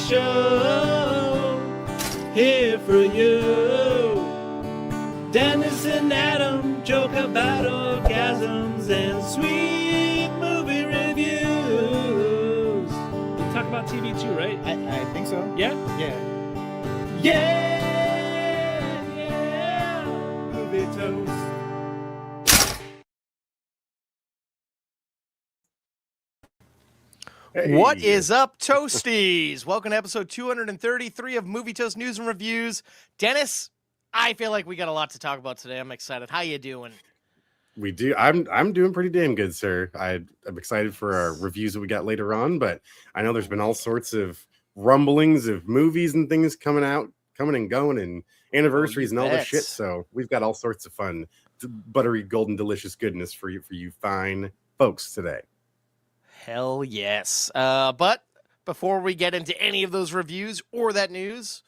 show here for you. Dennis and Adam joke about orgasms and sweet movie reviews. We talk about TV too, right? I think so. Yeah? Yeah. Yeah! Movie toast. Hey. What is up, Toasties? Welcome to episode 233 of Movie Toast News and Reviews. Dennis, I feel like we got a lot to talk about today. I'm excited. How you doing? We do. I'm doing pretty damn good, sir. I'm excited for our reviews that we got later on, but I know there's been all sorts of rumblings of movies and things coming and going, and anniversaries and all this shit. So we've got all sorts of fun, buttery, golden, delicious goodness for you fine folks today. Hell yes. But before we get into any of those reviews or that news,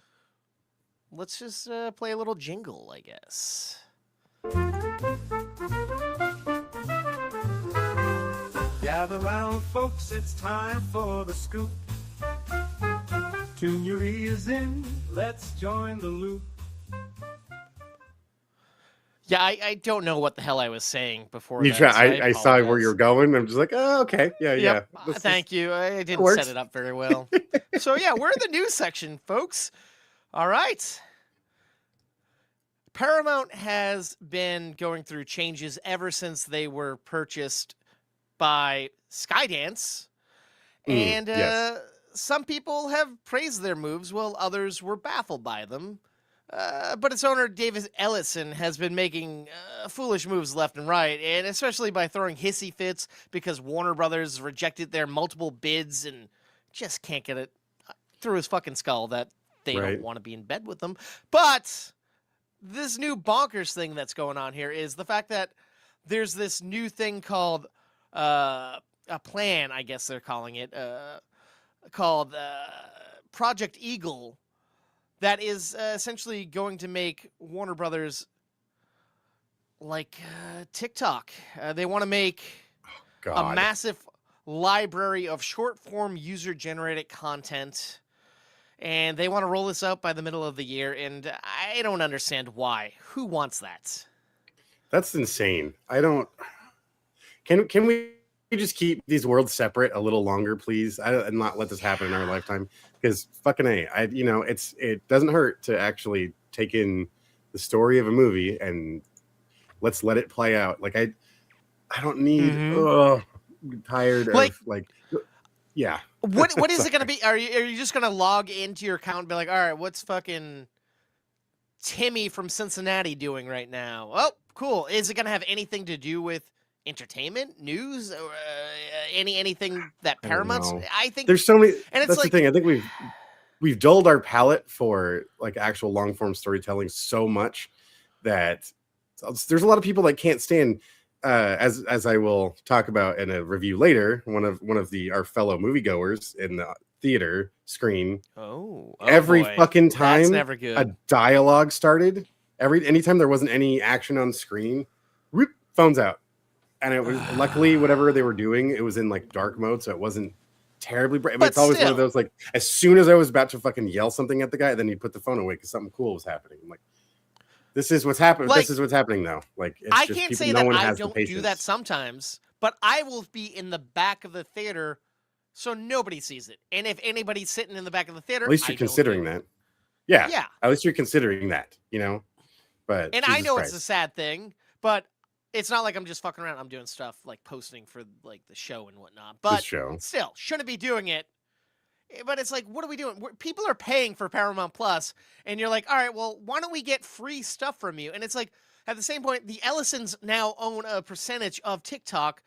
let's just play a little jingle, I guess. Gather round, folks, it's time for the scoop. Tune your ears in, let's join the loop. Yeah, I don't know what the hell I was saying before. You try. I saw where you're going. I'm just like, oh, okay, yeah. Thank you. I didn't set it up very well. So yeah, we're in the news section, folks. All right. Paramount has been going through changes ever since they were purchased by Skydance, and yes. Some people have praised their moves, while others were baffled by them. But its owner, David Ellison, has been making foolish moves left and right, and especially by throwing hissy fits because Warner Brothers rejected their multiple bids and just can't get it through his fucking skull that they don't want to be in bed with them. But this new bonkers thing that's going on here is the fact that there's this new thing called a plan, I guess they're calling it, called Project Eagle, that is essentially going to make Warner Brothers like TikTok. They want to make a massive library of short-form user-generated content, and they want to roll this out by the middle of the year, and I don't understand why. Who wants that? That's insane. I don't... Can we just keep these worlds separate a little longer, please? And not let this happen in our lifetime? Because fucking A, it doesn't hurt to actually take in the story of a movie and let's let it play out. Like I don't need tired of yeah. What is it gonna be? Are you just gonna log into your account and be like, all right, what's fucking Timmy from Cincinnati doing right now? Oh, cool. Is it gonna have anything to do with entertainment, news, or anything that Paramount's? I think there's so many, and it's that's the thing. I think we've dulled our palate for like actual long form storytelling so much that there's a lot of people that can't stand. As I will talk about in a review later, one of our fellow moviegoers in the theater screen. Every boy. Fucking time That's never good. A dialogue started, anytime there wasn't any action on screen, whoop, phones out. And it was luckily whatever they were doing, it was in like dark mode, so it wasn't terribly bright. But it's always one of those, like, as soon as I was about to fucking yell something at the guy, then he put the phone away because something cool was happening. I'm like, this is what's happening. Like, this is what's happening now. Like, it's I just can't people, say no that one I has don't the do that sometimes, but I will be in the back of the theater so nobody sees it. And if anybody's sitting in the back of the theater, at least you're considering that. Yeah. At least you're considering that, you know. But and Jesus I know Christ. it's a sad thing, but it's not like I'm just fucking around. I'm doing stuff like posting for like the show and whatnot. But still, shouldn't be doing it. But it's like, what are we doing? People are paying for Paramount Plus, and you're like, all right, well, why don't we get free stuff from you? And it's like, at the same point, the Ellisons now own a percentage of TikTok.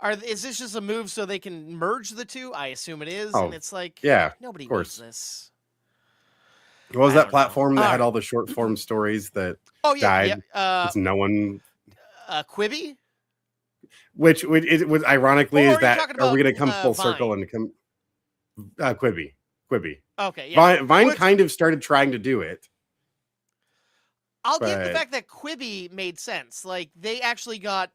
Is this just a move so they can merge the two? I assume it is. And it's like, nobody needs this. What was that platform that had all the short form stories that died? It's no one. Quibi? Which it was ironically is that are we going to come full Vine? Circle and come Quibi? Okay, yeah. Vine kind of started trying to do it. I'll give the fact that Quibi made sense. Like, they actually got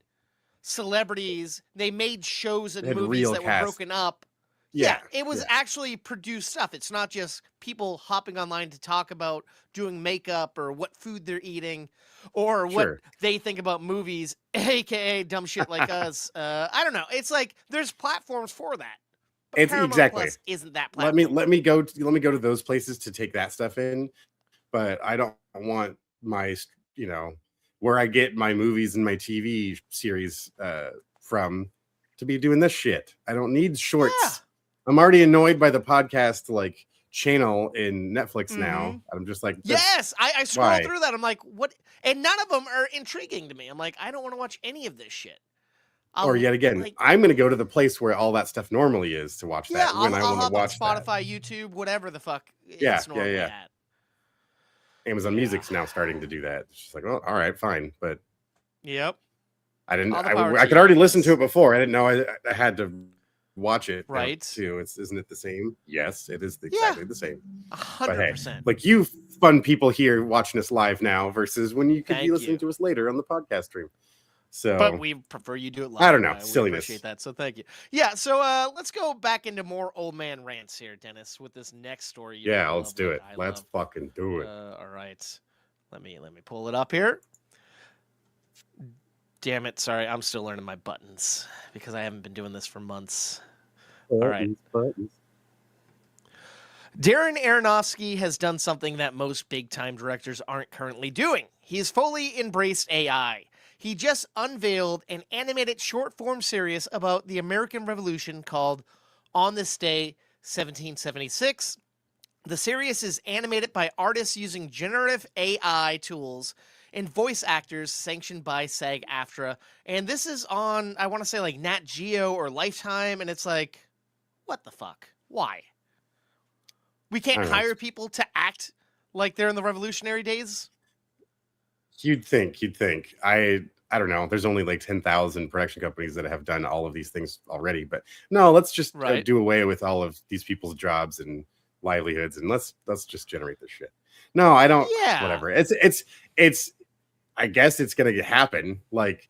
celebrities. They made shows and movies that were broken up. Yeah, it was actually produced stuff. It's not just people hopping online to talk about doing makeup or what food they're eating or what they think about movies, aka dumb shit like us. I don't know. It's like there's platforms for that. But It's Paramount exactly. Plus isn't that platform. Let me go to those places to take that stuff in, but I don't want my where I get my movies and my TV series from to be doing this shit. I don't need shorts. Yeah. I'm already annoyed by the podcast like channel in Netflix now. I'm just like, yes, I scroll through that. I'm like, what? And none of them are intriguing to me. I'm like, I don't want to watch any of this shit. Or yet again, I'm going to go to the place where all that stuff normally is to watch that when I want to watch Spotify, that. YouTube, whatever the fuck. It's normally at. Amazon Music's now starting to do that. It's just like, well, all right, fine, but yep. I didn't. I could already listen to it before. I didn't know I had to watch it. Right. Too. Isn't it the same? Yes, it is exactly the same. 100%. Like you fun people here watching us live now versus when you could be listening to us later on the podcast stream. So, but we prefer you do it live. I don't know. Silliness. We appreciate that. So thank you. Yeah. So let's go back into more old man rants here, Dennis, with this next story. Let's do it. Let's fucking do it. All right. Let me pull it up here. Damn it. Sorry. I'm still learning my buttons because I haven't been doing this for months. All right. Buttons. Darren Aronofsky has done something that most big-time directors aren't currently doing. He's fully embraced AI. He just unveiled an animated short-form series about the American Revolution called On This Day, 1776. The series is animated by artists using generative AI tools and voice actors sanctioned by SAG-AFTRA. And this is on, I want to say, like Nat Geo or Lifetime, and it's like, what the fuck? Why? We can't hire people to act like they're in the revolutionary days? You'd think. I don't know. There's only like 10,000 production companies that have done all of these things already. But no, let's just do away with all of these people's jobs and livelihoods, and let's just generate this shit. No, I don't. Yeah. Whatever. It's. I guess it's gonna happen. Like,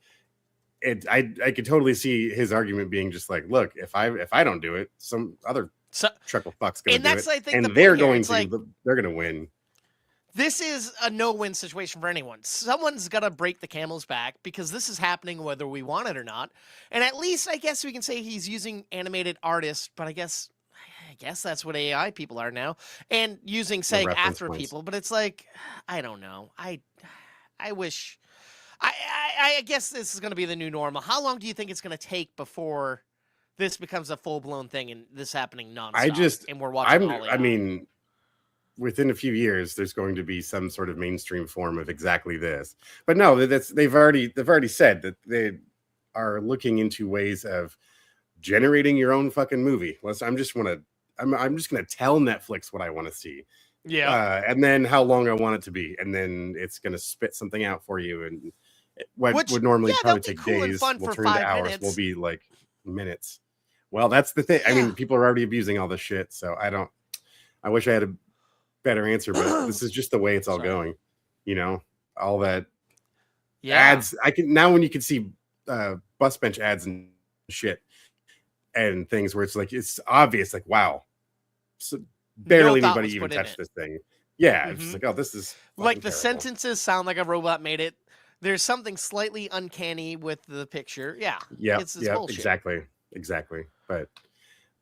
I could totally see his argument being just like, look, if I don't do it, some other truckle fuck's gonna do it, I think, and they're going to they're gonna win. This is a no-win situation for anyone. Someone's got to break the camel's back because this is happening whether we want it or not. And at least I guess we can say he's using animated artists, but I guess that's what AI people are now, and using SAG-AFTRA people. But it's like, I don't know. I wish. I guess this is going to be the new normal. How long do you think it's going to take before this becomes a full-blown thing and this happening nonstop? And we're watching all AI? I mean, within a few years, there's going to be some sort of mainstream form of exactly this. But no, they've already said that they are looking into ways of generating your own fucking movie. I'm just gonna tell Netflix what I want to see. Yeah. And then how long I want it to be, and then it's gonna spit something out for you. And what would normally probably take days will turn into hours. Minutes. Will be like minutes. Well, that's the thing. I mean, people are already abusing all this shit. So I wish I had a better answer, but this is just the way it's all going. All that ads. When you can see bus bench ads and shit and things where it's obvious, like, wow, so barely anybody even touched this thing. Yeah, it's just like, oh, this is like the terrible. Sentences sound like a robot made it. There's something slightly uncanny with the picture. Yeah. It's bullshit. Exactly. But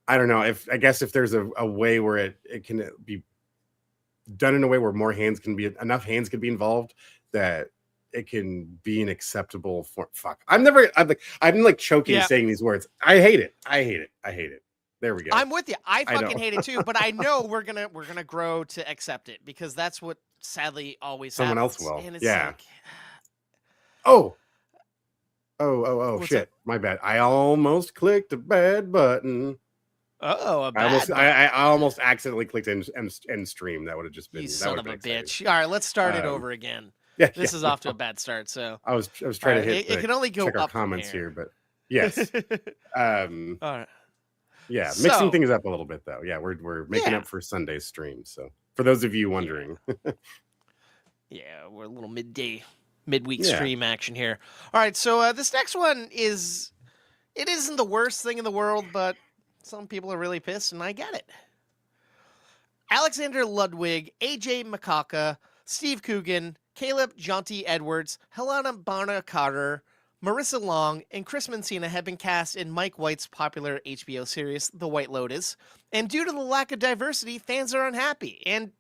I don't know if there's a way where it can be done in a way where enough hands can be involved that it can be an acceptable form. I'm choking saying these words. I hate it. There we go. I'm with you. I fucking hate it too, but I know we're gonna grow to accept it because that's what sadly always someone happens. else will. And it's yeah. Like, oh shit. My bad. I almost clicked a bad button. I almost accidentally clicked end stream. That would have just been. You that son of a exciting. bitch! All right, let's start it over again. This is off to a bad start. So I was trying to hit. It can only go check up our comments here, but yes. All right. Yeah, mixing things up a little bit though. Yeah, we're making up for Sunday's stream. So for those of you wondering, we're a little midweek stream action here. All right, so this next one isn't the worst thing in the world, but some people are really pissed, and I get it. Alexander Ludwig, AJ Makaka, Steve Coogan, Caleb Jonty Edwards, Helena Bonham Carter, Marissa Long, and Chris Messina have been cast in Mike White's popular HBO series, The White Lotus. And due to the lack of diversity, fans are unhappy. And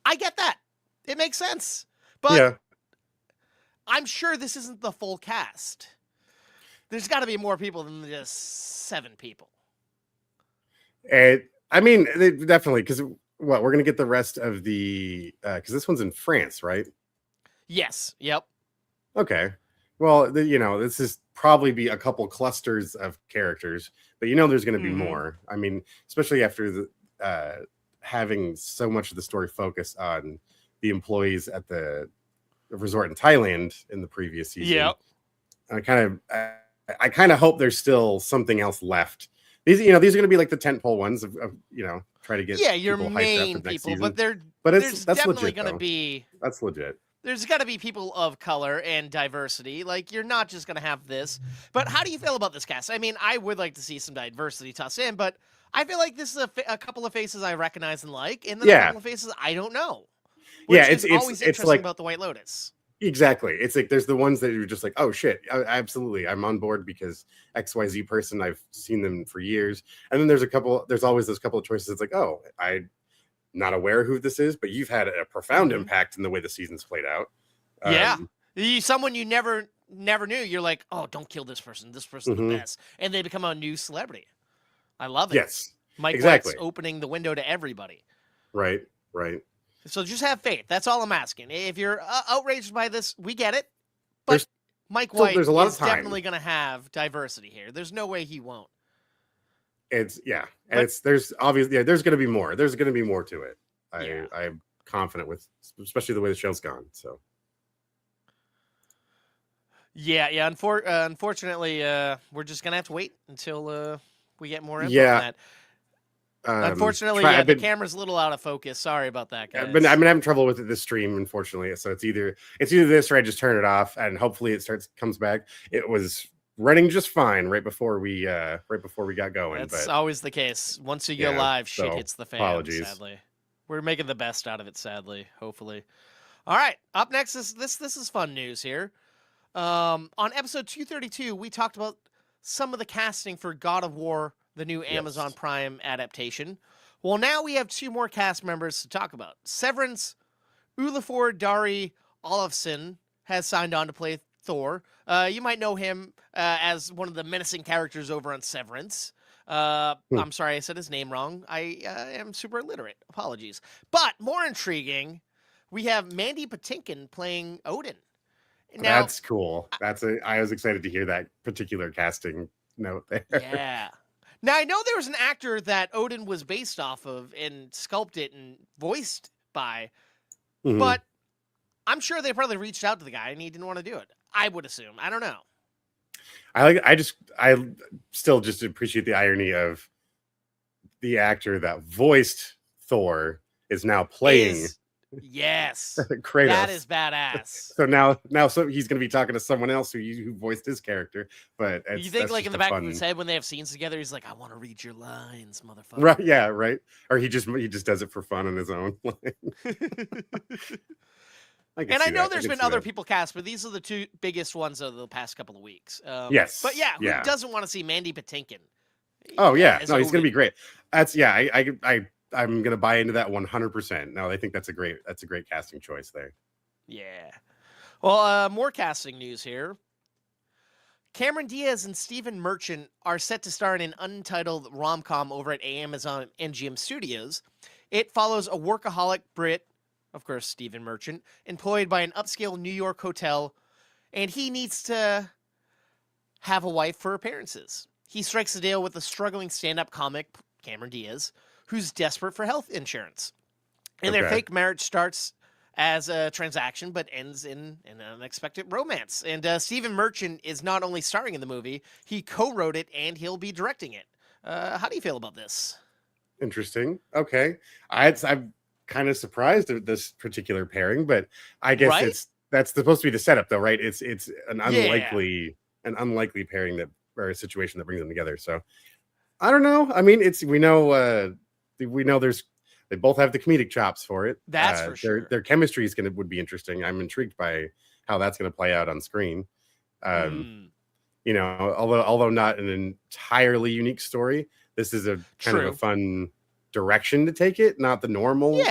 I get that. It makes sense. But I'm sure this isn't the full cast. There's got to be more people than just 7 people. I mean, definitely, because we're going to get the rest of the, because this one's in France, right? Yes. Yep. Okay. Well, this is probably be a couple clusters of characters, but there's going to be more. I mean, especially after the having so much of the story focused on the employees at the resort in Thailand in the previous season. Yep. I kind of hope there's still something else left. These are going to be like the tentpole ones of try to get your main people, season. but that's definitely legit, going to be. That's legit. There's got to be people of color and diversity. Like, you're not just going to have this. But how do you feel about this cast? I mean, I would like to see some diversity tossed in, but I feel like this is a couple of faces I recognize and like, and then a couple of faces I don't know. Which is always interesting like, about The White Lotus. Exactly. It's like there's the ones that you're just like, oh shit, absolutely, I'm on board because XYZ person, I've seen them for years. And then there's always those couple of choices. It's like, oh, I'm not aware who this is, but you've had a profound impact in the way the season's played out. Someone you never knew. You're like, oh, don't kill this person. This person's the best, and they become a new celebrity. I love it. Yes, Mike White's opening the window to everybody. Right. So just have faith. That's all I'm asking. If you're outraged by this, we get it. But Mike White is definitely going to have diversity here. There's no way he won't. There's obviously there's going to be more. There's going to be more to it. I'm confident with, especially the way the show's gone. So. Yeah. Unfortunately, we're just going to have to wait until we get more info on that. Unfortunately, the camera's a little out of focus. Sorry about that, guys. I've been having trouble with this stream, unfortunately. So it's either this or I just turn it off, and hopefully it comes back. It was running just fine right before we got going. That's always the case. Once you go live, shit hits the fan. Apologies. Sadly, we're making the best out of it. Sadly, hopefully. All right, up next is this is fun news here. On episode 232, we talked about some of the casting for God of War, the new Amazon Prime adaptation. Well, now we have 2 more cast members to talk about. Severance Olafur Dari Olafsson has signed on to play Thor. You might know him as one of the menacing characters over on Severance. I'm sorry, I said his name wrong. I am super illiterate. Apologies. But more intriguing, we have Mandy Patinkin playing Odin. Now, that's cool. I was excited to hear that particular casting note there. Yeah. Now, I know there was an actor that Odin was based off of and sculpted and voiced by, but I'm sure they probably reached out to the guy and he didn't want to do it. I would assume. I don't know. I still just appreciate the irony of the actor that voiced Thor is now playing. Yes, Kratos. That is badass. So now he's going to be talking to someone else who voiced his character. But you think like in the back of his head when they have scenes together, he's like, "I want to read your lines, motherfucker." Right? Yeah, right. Or he just does it for fun on his own. I know there's been other people cast, but these are the 2 biggest ones of the past couple of weeks. Yes, but who doesn't want to see Mandy Patinkin? Oh yeah, no, he's going to be great. I'm going to buy into that 100%. No, I think that's a great casting choice there. Yeah. Well, more casting news here. Cameron Diaz and Stephen Merchant are set to star in an untitled rom-com over at Amazon MGM Studios. It follows a workaholic Brit, of course, Stephen Merchant, employed by an upscale New York hotel, and he needs to have a wife for appearances. He strikes a deal with a struggling stand-up comic, Cameron Diaz, who's desperate for health insurance. And their fake marriage starts as a transaction, but ends in an unexpected romance. And Stephen Merchant is not only starring in the movie, he co-wrote it and he'll be directing it. How do you feel about this? Interesting. Okay. I'm kind of surprised at this particular pairing, but I guess that's supposed to be the setup though, right? It's an unlikely pairing or a situation that brings them together. So I don't know. I mean, we know they both have the comedic chops for it. That's for sure. Their chemistry would be interesting. I'm intrigued by how that's going to play out on screen. Although not an entirely unique story, this is a kind of a fun direction to take it. Not the normal,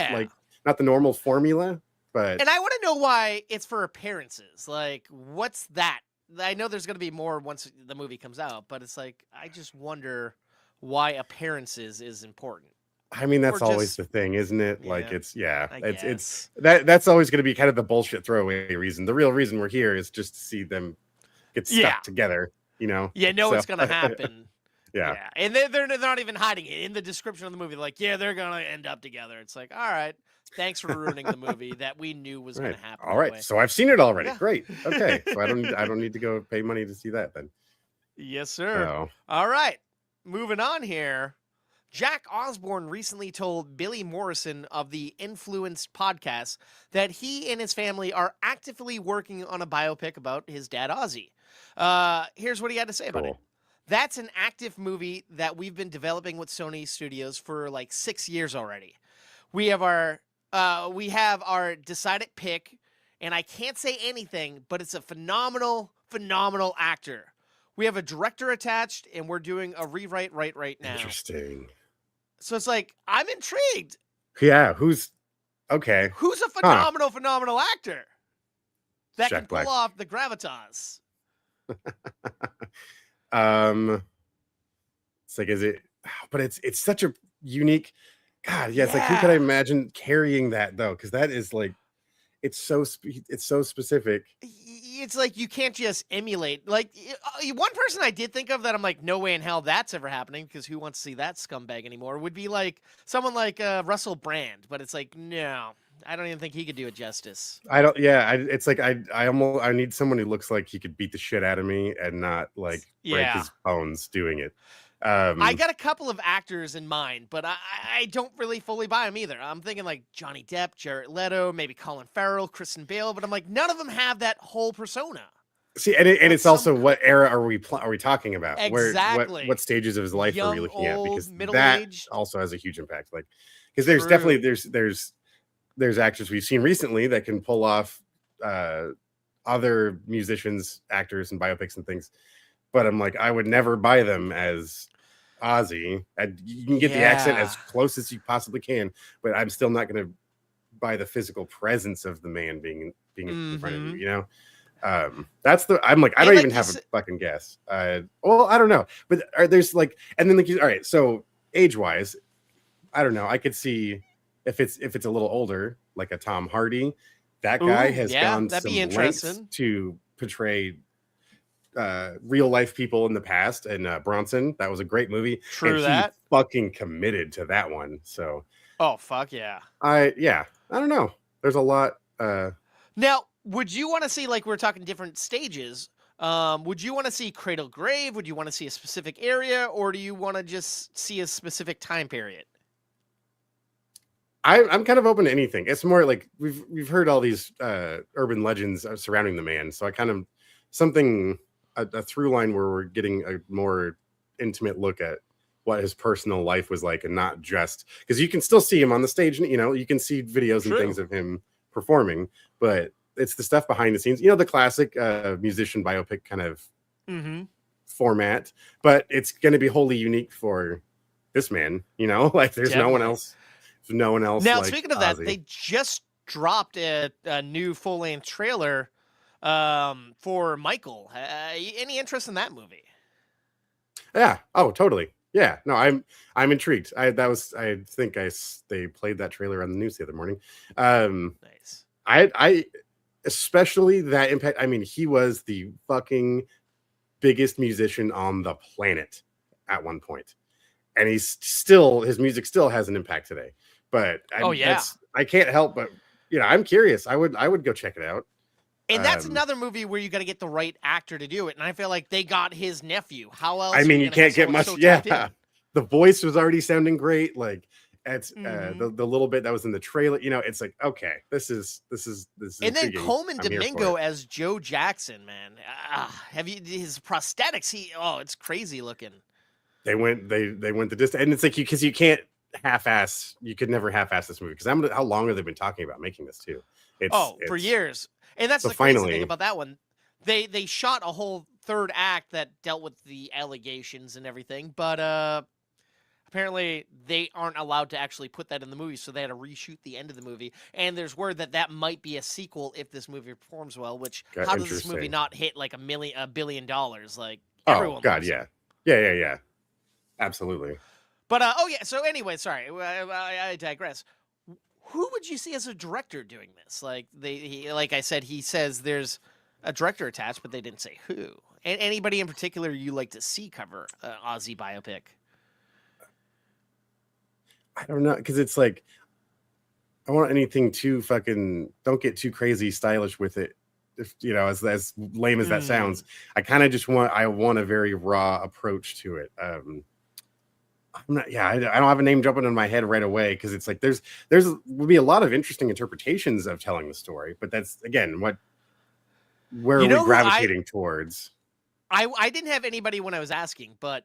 not the normal formula. But and I want to know why it's for appearances. Like, what's that? I know there's going to be more once the movie comes out, but it's like I just wonder why appearances is important. I mean, that's always the thing, isn't it? Yeah, like it's that's always going to be kind of the bullshit throwaway reason. The real reason we're here is just to see them get stuck together, it's going to happen. Yeah. And they're not even hiding it in the description of the movie. Like, they're going to end up together. It's like, all right, thanks for ruining the movie that we knew was going to happen. All right, so I've seen it already. Yeah. Great. Okay, so I don't need to go pay money to see that then. Yes, sir. All right, moving on here. Jack Osborne recently told Billy Morrison of the Influenced podcast that he and his family are actively working on a biopic about his dad, Ozzy. Here's what he had to say about it. That's an active movie that we've been developing with Sony Studios for like 6 years already. We have our decided pick, and I can't say anything, but it's a phenomenal actor. We have a director attached, and we're doing a rewrite right now. Interesting. So it's like, I'm intrigued. Yeah, who's a phenomenal actor that can pull off the gravitas? It's like, but it's such a unique, God, yeah, it's like, who could I imagine carrying that though? Because that is like, it's so specific. It's like you can't just emulate. Like, one person I did think of that I'm like, no way in hell that's ever happening, because who wants to see that scumbag anymore, would be like someone like Russell Brand. But it's like, no, I don't even think he could do it justice. It's like I need someone who looks like he could beat the shit out of me and not like break his bones doing it. I got a couple of actors in mind, but I don't really fully buy them either. I'm thinking like Johnny Depp, Jared Leto, maybe Colin Farrell, Kristen Bale, but I'm like, none of them have that whole persona. See, and it's also what era are we talking about? Exactly. What stages of his life are we looking at? Because that also has a huge impact. Like, because there's definitely there's actors we've seen recently that can pull off other musicians, actors, and biopics and things. But I'm like, I would never buy them as Ozzy. You can get the accent as close as you possibly can, but I'm still not going to buy the physical presence of the man being in front of you. I'm like, I don't even have a fucking guess. Well, I don't know, but there's like, and then like, all right, so age wise, I don't know. I could see if it's a little older, like a Tom Hardy. That guy has gone some lengths to portray real life people in the past, and Bronson, that was a great movie. True, and he fucking committed to that one. So fuck yeah. I don't know. There's a lot. Now, would you want to see, like, we're talking different stages? Would you want to see Cradle Grave? Would you want to see a specific area, or do you want to just see a specific time period? I'm kind of open to anything. It's more like we've heard all these urban legends surrounding the man, so I kind of a through line where we're getting a more intimate look at what his personal life was like, and not just because you can still see him on the stage, and you can see videos and things of him performing, but it's the stuff behind the scenes, the classic musician biopic kind of format, but it's going to be wholly unique for this man, like there's no one else. No one else. Now, like speaking of that, they just dropped a new full-length trailer for Michael. Any interest in that movie? Yeah. Oh, totally. Yeah. No, I'm intrigued. They played that trailer on the news the other morning. Nice. I especially that impact. I mean, he was the fucking biggest musician on the planet at one point, and his music still has an impact today. But I can't help but I'm curious. I would go check it out. And that's another movie where you got to get the right actor to do it. And I feel like they got his nephew. How else? I mean, you can't get much. The voice was already sounding great. Like it's the little bit that was in the trailer. It's like, okay, this is. And then Coleman Domingo as Joe Jackson, man. Have you his prosthetics? It's crazy looking. They went the distance, and it's like because you can't half-ass. You could never half-ass this movie because how long have they been talking about making this too? For years. And that's so the crazy finally, thing about that one. They shot a whole third act that dealt with the allegations and everything, but apparently they aren't allowed to actually put that in the movie, so they had to reshoot the end of the movie. And there's word that might be a sequel if this movie performs well. Which how does this movie not hit like $1 billion? Like everyone. Oh God, yeah, absolutely. But so anyway, sorry, I digress. Who would you see as a director doing this? Like like I said, he says there's a director attached, but they didn't say who. And anybody in particular you like to see cover an Aussie biopic? I don't know, because it's like I want anything too fucking. Don't get too crazy stylish with it. If as lame as that sounds, I kind of just want a very raw approach to it. I'm not. Yeah, I don't have a name jumping in my head right away because it's like there's would be a lot of interesting interpretations of telling the story, but that's again where are we gravitating towards? I didn't have anybody when I was asking, but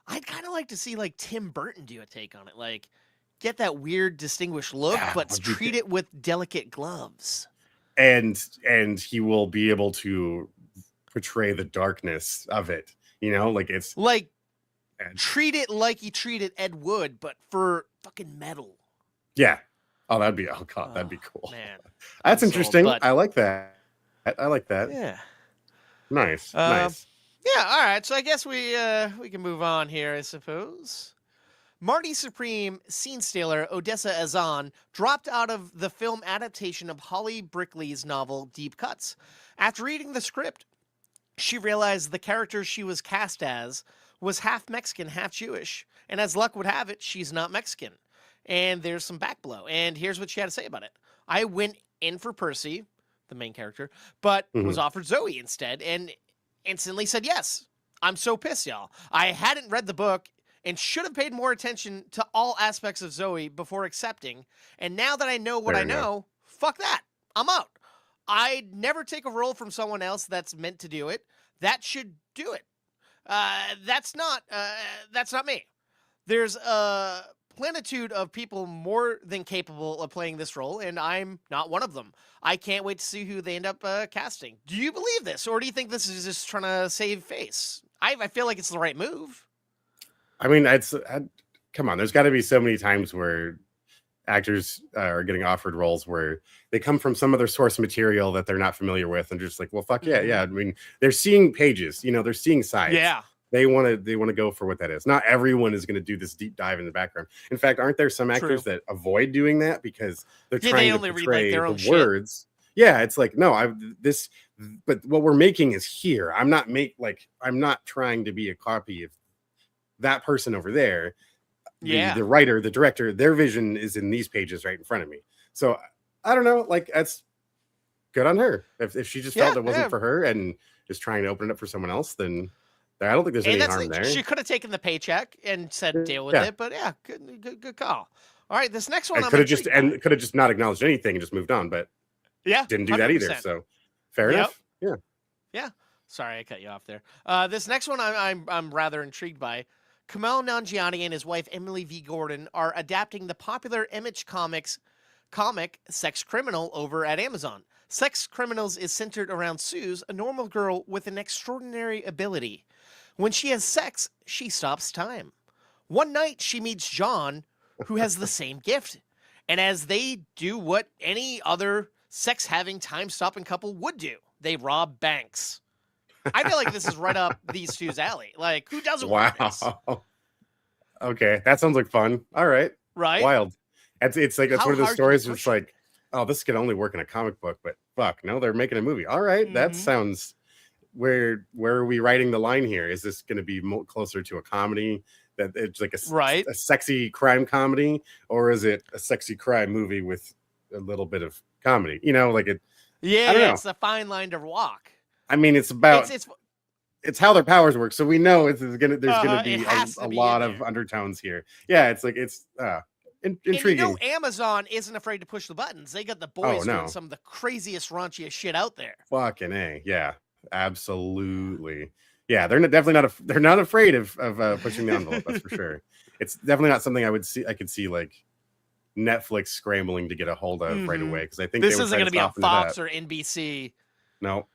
I'd kind of like to see like Tim Burton do a take on it, like get that weird, distinguished look, but treat it with delicate gloves. And he will be able to portray the darkness of it. Like it's like. Treat it like he treated Ed Wood, but for fucking metal. Yeah. Oh, that'd be that'd be cool. Man, that's interesting. I like that. I like that. Yeah. Nice. Nice. Yeah. All right. So I guess we can move on here, I suppose. Marty Supreme scene stealer Odessa Azan dropped out of the film adaptation of Holly Brickley's novel Deep Cuts. After reading the script, she realized the character she was cast as was half Mexican, half Jewish. And as luck would have it, she's not Mexican. And there's some backblow. And here's what she had to say about it. I went in for Percy, the main character, but was offered Zoe instead and instantly said yes. I'm so pissed, y'all. I hadn't read the book and should have paid more attention to all aspects of Zoe before accepting. And now that I know what I know, fuck that. I'm out. I'd never take a role from someone else that's meant to do it. That should do it. That's not me. There's a plenitude of people more than capable of playing this role, and I'm not one of them. I can't wait to see who they end up casting. Do you believe this, or do you think this is just trying to save face? I feel like it's the right move. I mean, come on. There's got to be so many times where actors are getting offered roles where they come from some other source material that they're not familiar with and just like, well, fuck yeah. I mean, they're seeing pages, they're seeing sides. Yeah. They want to go for what that is. Not everyone is going to do this deep dive in the background. In fact, aren't there some actors that avoid doing that because they're trying to portray read, like, their own words? Yeah, it's like, no, but what we're making is here. I'm not trying to be a copy of that person over there. The writer, the director, their vision is in these pages right in front of me. So I don't know, like that's good on her. If she just felt it wasn't for her and is trying to open it up for someone else, then I don't think there's any harm there. She could have taken the paycheck and said deal with it, but good call. All right, this next one could have just not acknowledged anything and just moved on, but didn't do 100%. That either. So fair enough. Yeah. Sorry, I cut you off there. This next one I'm rather intrigued by. Kumail Nanjiani and his wife Emily V. Gordon are adapting the popular Image comic Sex Criminal over at Amazon. Sex Criminals is centered around Suze, a normal girl with an extraordinary ability. When she has sex, she stops time. One night, she meets John, who has the same gift. And as they do what any other sex-having, time-stopping couple would do, they rob banks. I feel like this is right up these two's alley. Like, who doesn't want this? Okay, that sounds like fun. All right. Right? Wild. It's like, it's one of those stories where it's like, oh, this could only work in a comic book, but fuck, no, they're making a movie. All right, that sounds... Where are we writing the line here? Is this going to be closer to a comedy that it's like a sexy crime comedy, or is it a sexy crime movie with a little bit of comedy? Like it. Yeah, I don't know. It's a fine line to walk. I mean, it's about it's how their powers work, so we know there's gonna be a lot of undertones here. Yeah, it's like it's intriguing. And Amazon isn't afraid to push the buttons. They got the boys doing some of the craziest, raunchiest shit out there. Fucking A, yeah. Absolutely. Yeah, definitely not. They're not afraid of pushing the envelope. That's for sure. It's definitely not something I could see like Netflix scrambling to get a hold of right away, because I think this they would isn't try going to to be on soften it Fox up. or NBC. No,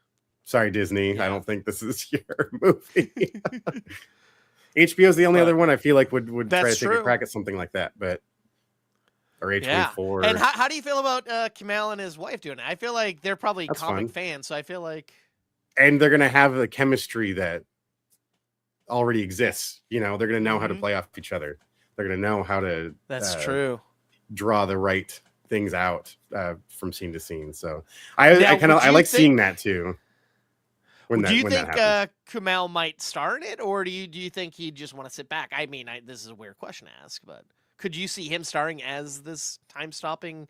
sorry Disney. Yeah. I don't think this is your movie. HBO is the only other one I feel like would try to take a crack at something like that, but or A24. And how do you feel about Kamal and his wife doing it? I feel like they're probably That's comic fun. fans, so I feel like, and they're gonna have a chemistry that already exists. You know, they're gonna know how to play off each other. They're gonna know how to. That's true. Draw the right things out from scene to scene. So I like seeing that too. Do you think Kumail might star in it, or do you think he'd just want to sit back? I mean, this is a weird question to ask, but could you see him starring as this time-stopping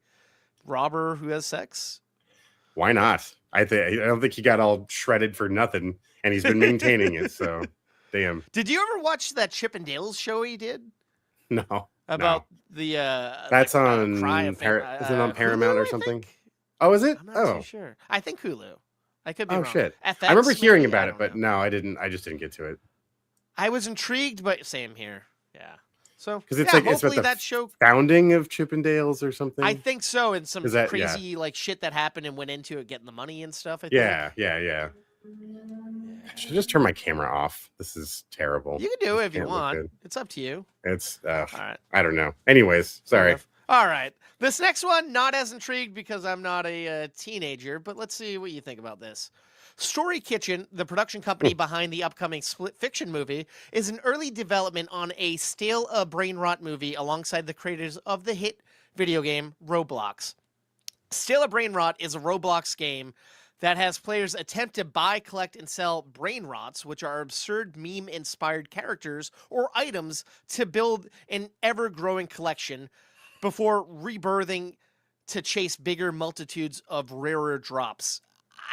robber who has sex? Why not? I don't think he got all shredded for nothing, and he's been maintaining it. So, damn. Did you ever watch that Chip and Dale's show he did? No. About the that's on is it on Paramount Hulu, or something? Oh, is it? I'm not too sure. I think Hulu. I could be wrong. Shit. FX, I remember hearing maybe? about it, but no, I didn't. I just didn't get to it. I was intrigued, but same here. Yeah. So because it's hopefully it's that show founding of Chippendales or something. I think so, and some crazy like shit that happened and went into it, getting the money and stuff. I think. Yeah. I should just turn my camera off. This is terrible. You can do it if you want. It's up to you. It's all right. I don't know. Anyways, sorry. All right. This next one, not as intrigued because I'm not a teenager, but let's see what you think about this. Story Kitchen, the production company behind the upcoming split fiction movie, is in early development on a stale brain rot movie alongside the creators of the hit video game Roblox. Stale Brain Rot is a Roblox game that has players attempt to buy, collect, and sell brain rots, which are absurd meme-inspired characters or items to build an ever-growing collection before rebirthing to chase bigger multitudes of rarer drops.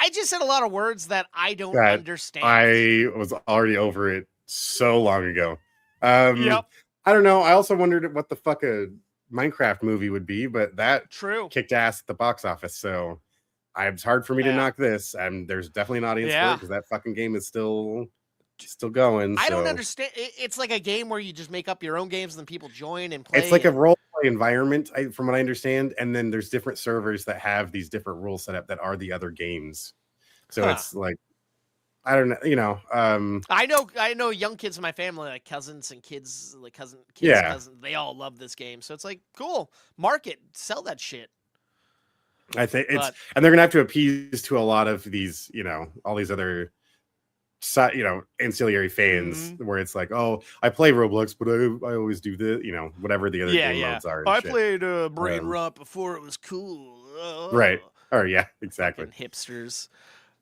I just said a lot of words that I don't understand. I was already over it so long ago. Yep. I don't know. I also wondered what the fuck a Minecraft movie would be, but that kicked ass at the box office, so it's hard for me to knock this. There's definitely an audience for it because that fucking game is still going. I don't understand. It's like a game where you just make up your own games and then people join and play. It's like a role play environment, from what I understand. And then there's different servers that have these different rules set up that are the other games. So it's like, I don't know, you know. I know young kids in my family, like cousins and kids, cousins, they all love this game. So it's like, cool, market, sell that shit. I think and they're gonna have to appease to a lot of these, you know, all these other, you know, ancillary fans where it's like, oh, I play Roblox, but I always do the, you know, whatever the other game modes are. I played Brain Rot before it was cool. Right. Or yeah, exactly. Hipsters.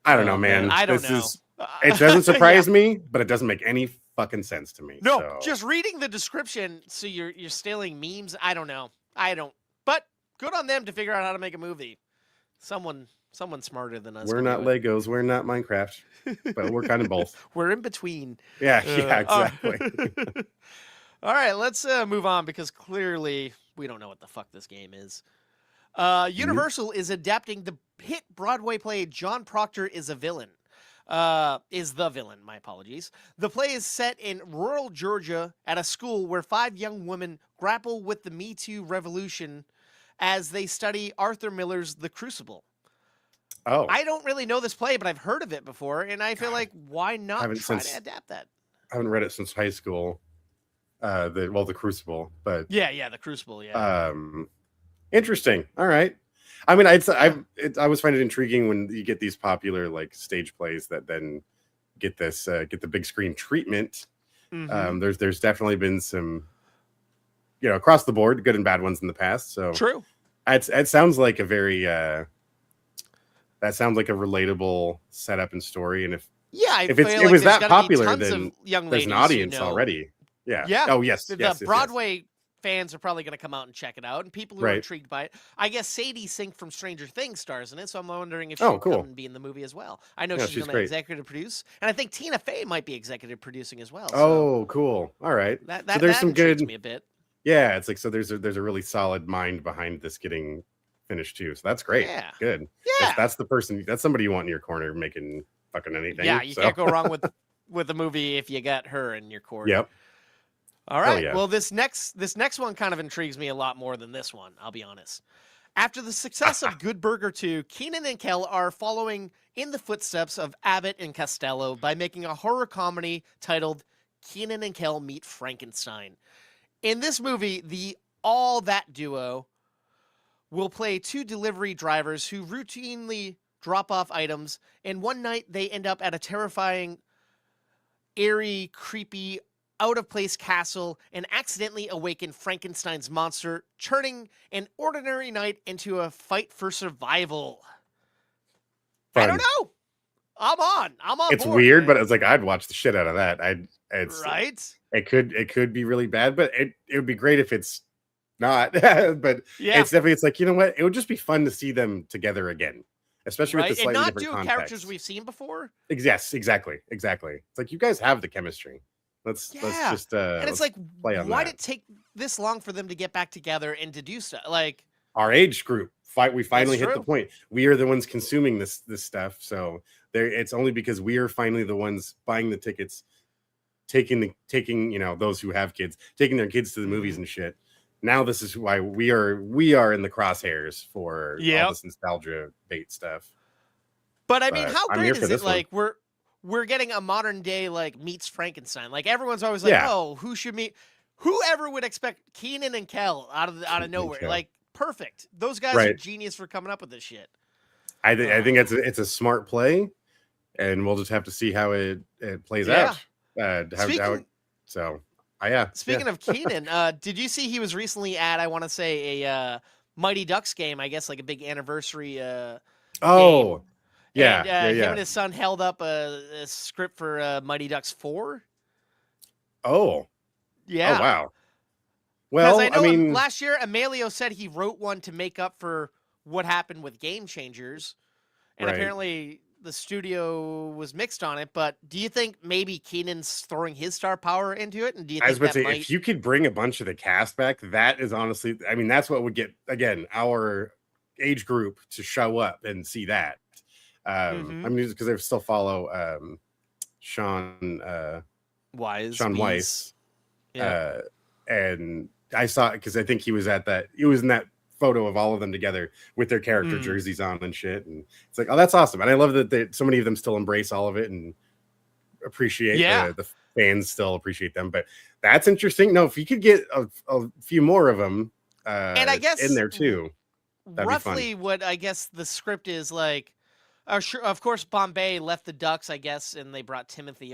I don't know, man. I don't know. It doesn't surprise me, but it doesn't make any fucking sense to me. No, so. Just reading the description, so you're stealing memes. I don't know. But good on them to figure out how to make a movie. Someone smarter than us. We're not Legos. We're not Minecraft, but we're kind of both. We're in between. Yeah, exactly. All right, let's move on because clearly we don't know what the fuck this game is. Universal is adapting the hit Broadway play John Proctor is the Villain. My apologies. The play is set in rural Georgia at a school where 5 young women grapple with the Me Too revolution as they study Arthur Miller's The Crucible. Oh. I don't really know this play, but I've heard of it before, and I feel like why not try to adapt that? I haven't read it since high school. The Crucible, but yeah, The Crucible, yeah. Interesting. All right. I mean, I always find it intriguing when you get these popular like stage plays that then get the big screen treatment. There's definitely been some, you know, across the board, good and bad ones in the past. So true. It sounds like a very that sounds like a relatable setup and story. And if it was that popular, then there's an audience already. Yeah. Oh yes. The Broadway fans are probably going to come out and check it out, and people who are intrigued by it. I guess Sadie Sink from Stranger Things stars in it, so I'm wondering if she'll come and be in the movie as well. I know she's going to executive produce, and I think Tina Fey might be executive producing as well. So cool. All right. So there's some good. Me a bit. Yeah, it's like there's a really solid mind behind this getting finished too. So that's great. Yeah. Good. Yeah. That's the person. That's somebody you want in your corner making fucking anything. Yeah, you can't go wrong with with a movie if you got her in your court. Yep. All Hell right. yeah. Well, this next one kind of intrigues me a lot more than this one, I'll be honest. After the success of Good Burger 2, Keenan and Kel are following in the footsteps of Abbott and Costello by making a horror comedy titled Keenan and Kel Meet Frankenstein. In this movie, the All That duo will play two delivery drivers who routinely drop off items, and one night they end up at a terrifying, eerie, creepy, out-of-place castle and accidentally awaken Frankenstein's monster, turning an ordinary night into a fight for survival. Fun. I don't know. I'm on It's board, weird, man. but it's like I'd watch the shit out of that. Right? It could be really bad, but it would be great if it's not. But Yeah. it's like, you know what? It would just be fun to see them together again, especially Right? with the And slightly not different do context. characters we've seen before. Yes, exactly. It's like you guys have the chemistry. Let's just and it's like, play on why that. did it take this long for them to get back together and to do stuff? Like, Our age group, we finally hit the true. point. We are the ones consuming this stuff. So it's only because we are finally the ones buying the tickets, taking those who have kids, taking their kids to the movies and shit. Now this is why we are in the crosshairs for all this nostalgia bait stuff. But I mean, how I'm great here for is it? this one. Like, we're getting a modern day like meets Frankenstein. Like everyone's always like, Yeah. oh, who should meet? Whoever would expect Keenan and Kel out of nowhere? Kel. Like perfect. Those guys are Right. genius for coming up with this shit. I think it's a smart play, and we'll just have to see how it plays out. Speaking of Keenan, did you see he was recently at, I want to say, a Mighty Ducks game? I guess like a big anniversary. Game. Yeah, And him and his son held up a script for Mighty Ducks 4. Oh, Yeah. Oh, wow. Because Well, I know I mean, last year Emilio said he wrote one to make up for what happened with Game Changers, and Right. apparently the studio was mixed on it. But do you think maybe Keenan's throwing his star power into it? And do you I was think about to that say, might? if you could bring a bunch of the cast back, that is honestly, I mean, that's what would get, again, our age group to show up and see that. I mean, because I still follow Sean Weiss. Yeah. And I saw it because I think he was in that photo of all of them together with their character jerseys on and shit. And it's like, oh, that's awesome. And I love that so many of them still embrace all of it and appreciate the fans still appreciate them. But that's interesting. No, if you could get a few more of them and I guess in there too, that'd roughly be fun. what I guess the script is like. Sure, of course, Bombay left the Ducks, I guess, and they brought Timothy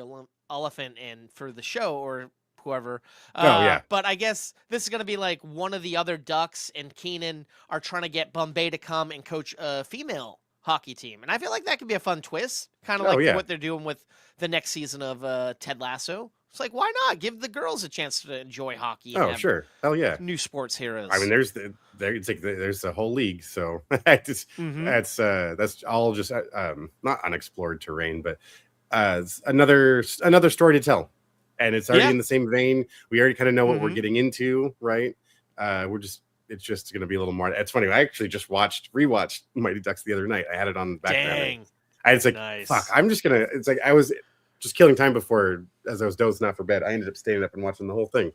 Oliphant in for the show or whoever. But I guess this is going to be like one of the other Ducks and Keenan are trying to get Bombay to come and coach a female hockey team. And I feel like that could be a fun twist, kind of what they're doing with the next season of Ted Lasso. It's like, why not give the girls a chance to enjoy hockey? And Sure. Hell yeah. New sports heroes. I mean, there's the whole league. So that's all just not unexplored terrain, but another story to tell. And it's already in the same vein. We already kind of know what we're getting into, right? It's just going to be a little more. It's funny. I actually just rewatched Mighty Ducks the other night. I had it on the background. Dang. I was like, Nice. fuck, I'm just going to, it's like, I was just killing time before, as I was dozing off for bed. I ended up staying up and watching the whole thing.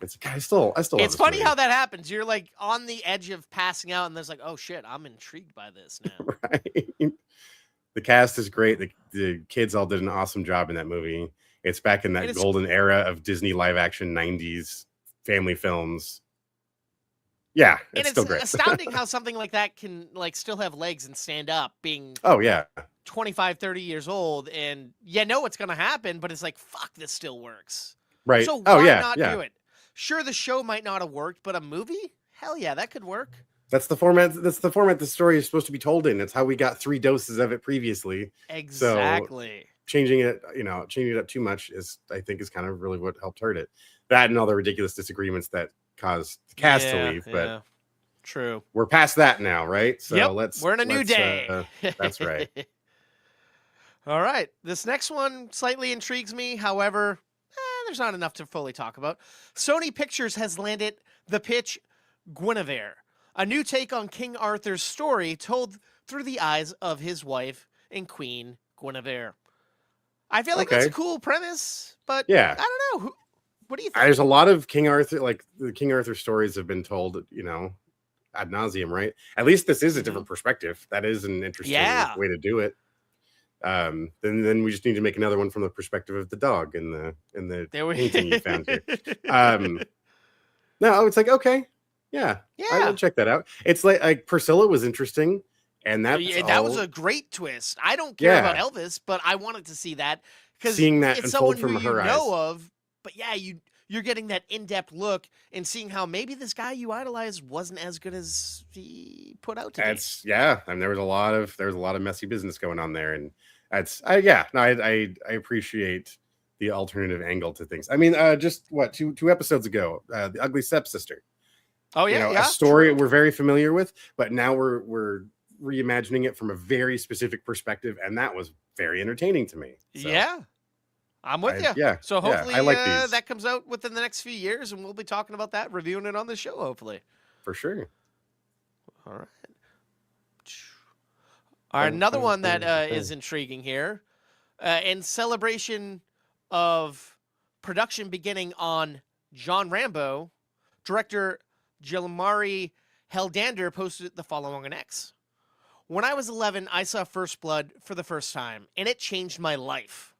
It's like, I still love It's this funny movie. how that happens. You're like on the edge of passing out, and there's like, oh shit, I'm intrigued by this now. Right. The cast is great. The kids all did an awesome job in that movie. It's back in that golden era of Disney live action 90s family films. Yeah, it's still great. Astounding how something like that can like still have legs and stand up being 25, 30 years old, and you know what's going to happen, but it's like, fuck, this still works. Right. So why not do it? Sure, the show might not have worked, but a movie? Hell yeah, that could work. That's the format the story is supposed to be told in. It's how we got 3 doses of it previously. Exactly. So changing it up too much I think is kind of really what helped hurt it. That and all the ridiculous disagreements that caused the cast to leave. But true. We're past that now, right? So we're in a new day. That's right. All right. This next one slightly intrigues me. However, there's not enough to fully talk about. Sony Pictures has landed the pitch Guinevere, a new take on King Arthur's story told through the eyes of his wife and queen, Guinevere. I feel like that's a Okay. cool premise, but Yeah. I don't know. What do you think? There's a lot of King Arthur, like the King Arthur stories have been told, ad nauseum, right? At least this is a different perspective. That is an interesting Yeah. way to do it. Then we just need to make another one from the perspective of the dog in the There we painting you found here. No, it's like, okay, yeah, I Yeah. will check that out. It's like Priscilla was interesting, and that's Yeah, that was all. a great twist. I don't care about Yeah, Elvis, but I wanted to see that because seeing that it's unfold someone who from you her eyes. know of. But yeah, you're getting that in-depth look and seeing how maybe this guy you idolize wasn't as good as he put out to be. That's yeah, and there was a lot of messy business going on there, and I appreciate the alternative angle to things. I mean, just what two episodes ago, the Ugly Stepsister. Oh yeah, A yeah. story True. we're very familiar with, but now we're reimagining it from a very specific perspective, and that was very entertaining to me. So, Yeah, I'm with you. yeah, So hopefully I like these that comes out within the next few years, and we'll be talking about that, reviewing it on the show. Hopefully. for sure. All right. All right, another one that is intriguing here, in celebration of production beginning on John Rambo, director Jelmari Heldander posted the following on X. When I was 11, I saw First Blood for the first time, and it changed my life.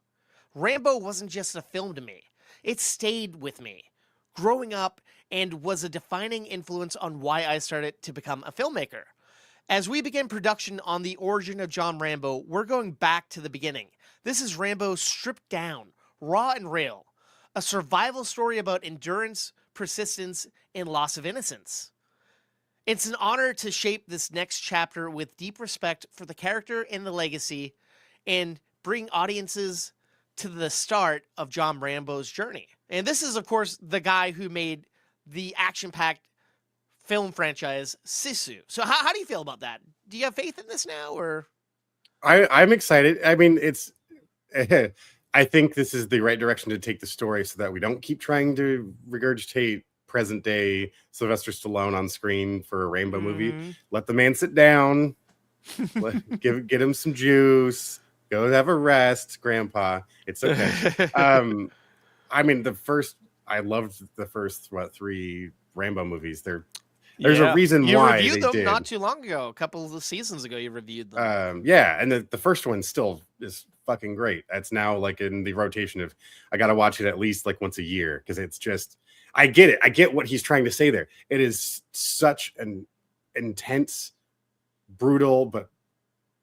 Rambo wasn't just a film to me. It stayed with me, growing up, and was a defining influence on why I started to become a filmmaker. As we begin production on the origin of John Rambo, we're going back to the beginning. This is Rambo stripped down, raw and real. A survival story about endurance, persistence, and loss of innocence. It's an honor to shape this next chapter with deep respect for the character and the legacy, and bring audiences to the start of John Rambo's journey. And this is, of course, the guy who made the action-packed film franchise Sisu. So how do you feel about that? Do you have faith in this now, or? I'm excited. I mean, it's. I think this is the right direction to take the story, so that we don't keep trying to regurgitate present day Sylvester Stallone on screen for a Rambo movie. Let the man sit down. Get him some juice. Go have a rest, Grandpa. It's okay. I mean, I loved the first 3 Rambo movies. There's a reason why you reviewed they them did. not too long ago. A couple of seasons ago, you reviewed them. Yeah, and the first one still is fucking great. That's now like in the rotation of I got to watch it at least like once a year, because it's just I get it. I get what he's trying to say there. It is such an intense, brutal, but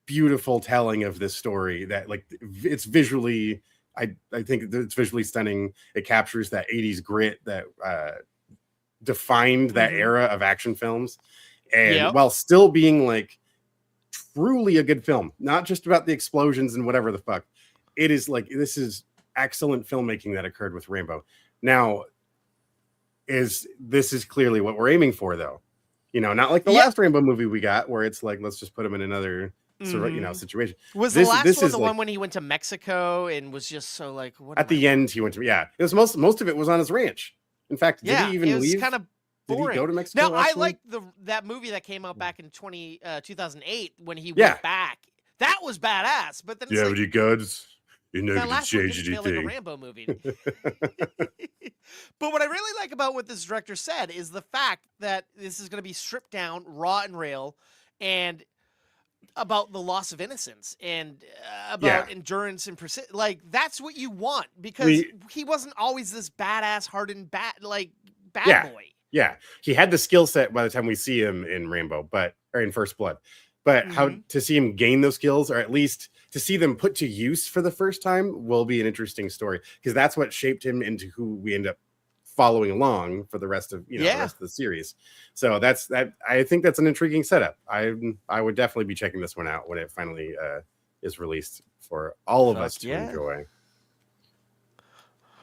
beautiful telling of this story that like it's visually. I think it's visually stunning. It captures that 80s grit that defined that era of action films, and while still being like truly a good film, not just about the explosions and whatever the fuck. It is like, this is excellent filmmaking that occurred with Rambo. Now, this is clearly what we're aiming for, though. Not like the last Rambo movie we got, where it's like, let's just put him in another situation. Was the last one the one when he went to Mexico and was just so like, what at the end he went to, it was most of it was on his ranch. In fact, did he even leave? Kind of boring. Did he go to Mexico? Now, I like that movie that came out back in 2008 when he went back. That was badass. But then it's any guns? You're not going to change anything. Feel like a Rambo movie. But what I really like about what this director said is the fact that this is going to be stripped down, raw and real, and about the loss of innocence and about endurance and persistence. Like, that's what you want, because he wasn't always this badass, hardened bad boy. Yeah, he had the skill set by the time we see him in Rambo, or in First Blood. But how to see him gain those skills, or at least to see them put to use for the first time, will be an interesting story, because that's what shaped him into who we end up following along for the rest of the rest of the series. So I think that's an intriguing setup. I would definitely be checking this one out when it finally is released for all of us to enjoy.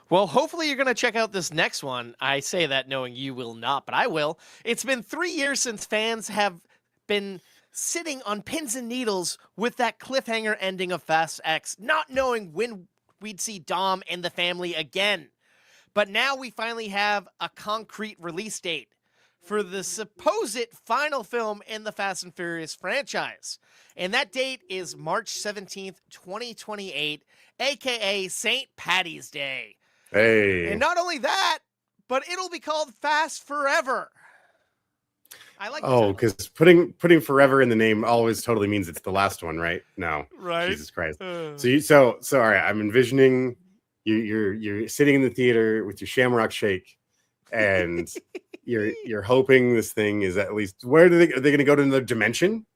Well, hopefully you're going to check out this next one. I say that knowing you will not, but I will. It's been 3 years since fans have been sitting on pins and needles with that cliffhanger ending of Fast X, not knowing when we'd see Dom and the family again. But now we finally have a concrete release date. for the supposed final film in the Fast and Furious franchise. And that date is March 17th, 2028, aka St. Patty's Day. Hey. And not only that, but it'll be called Fast Forever. I like. Oh, because putting forever in the name always totally means it's the last one, right? No, right? Jesus Christ. So all right. I'm envisioning you're sitting in the theater with your Shamrock Shake, and you're hoping this thing is at least are they going to go to another dimension?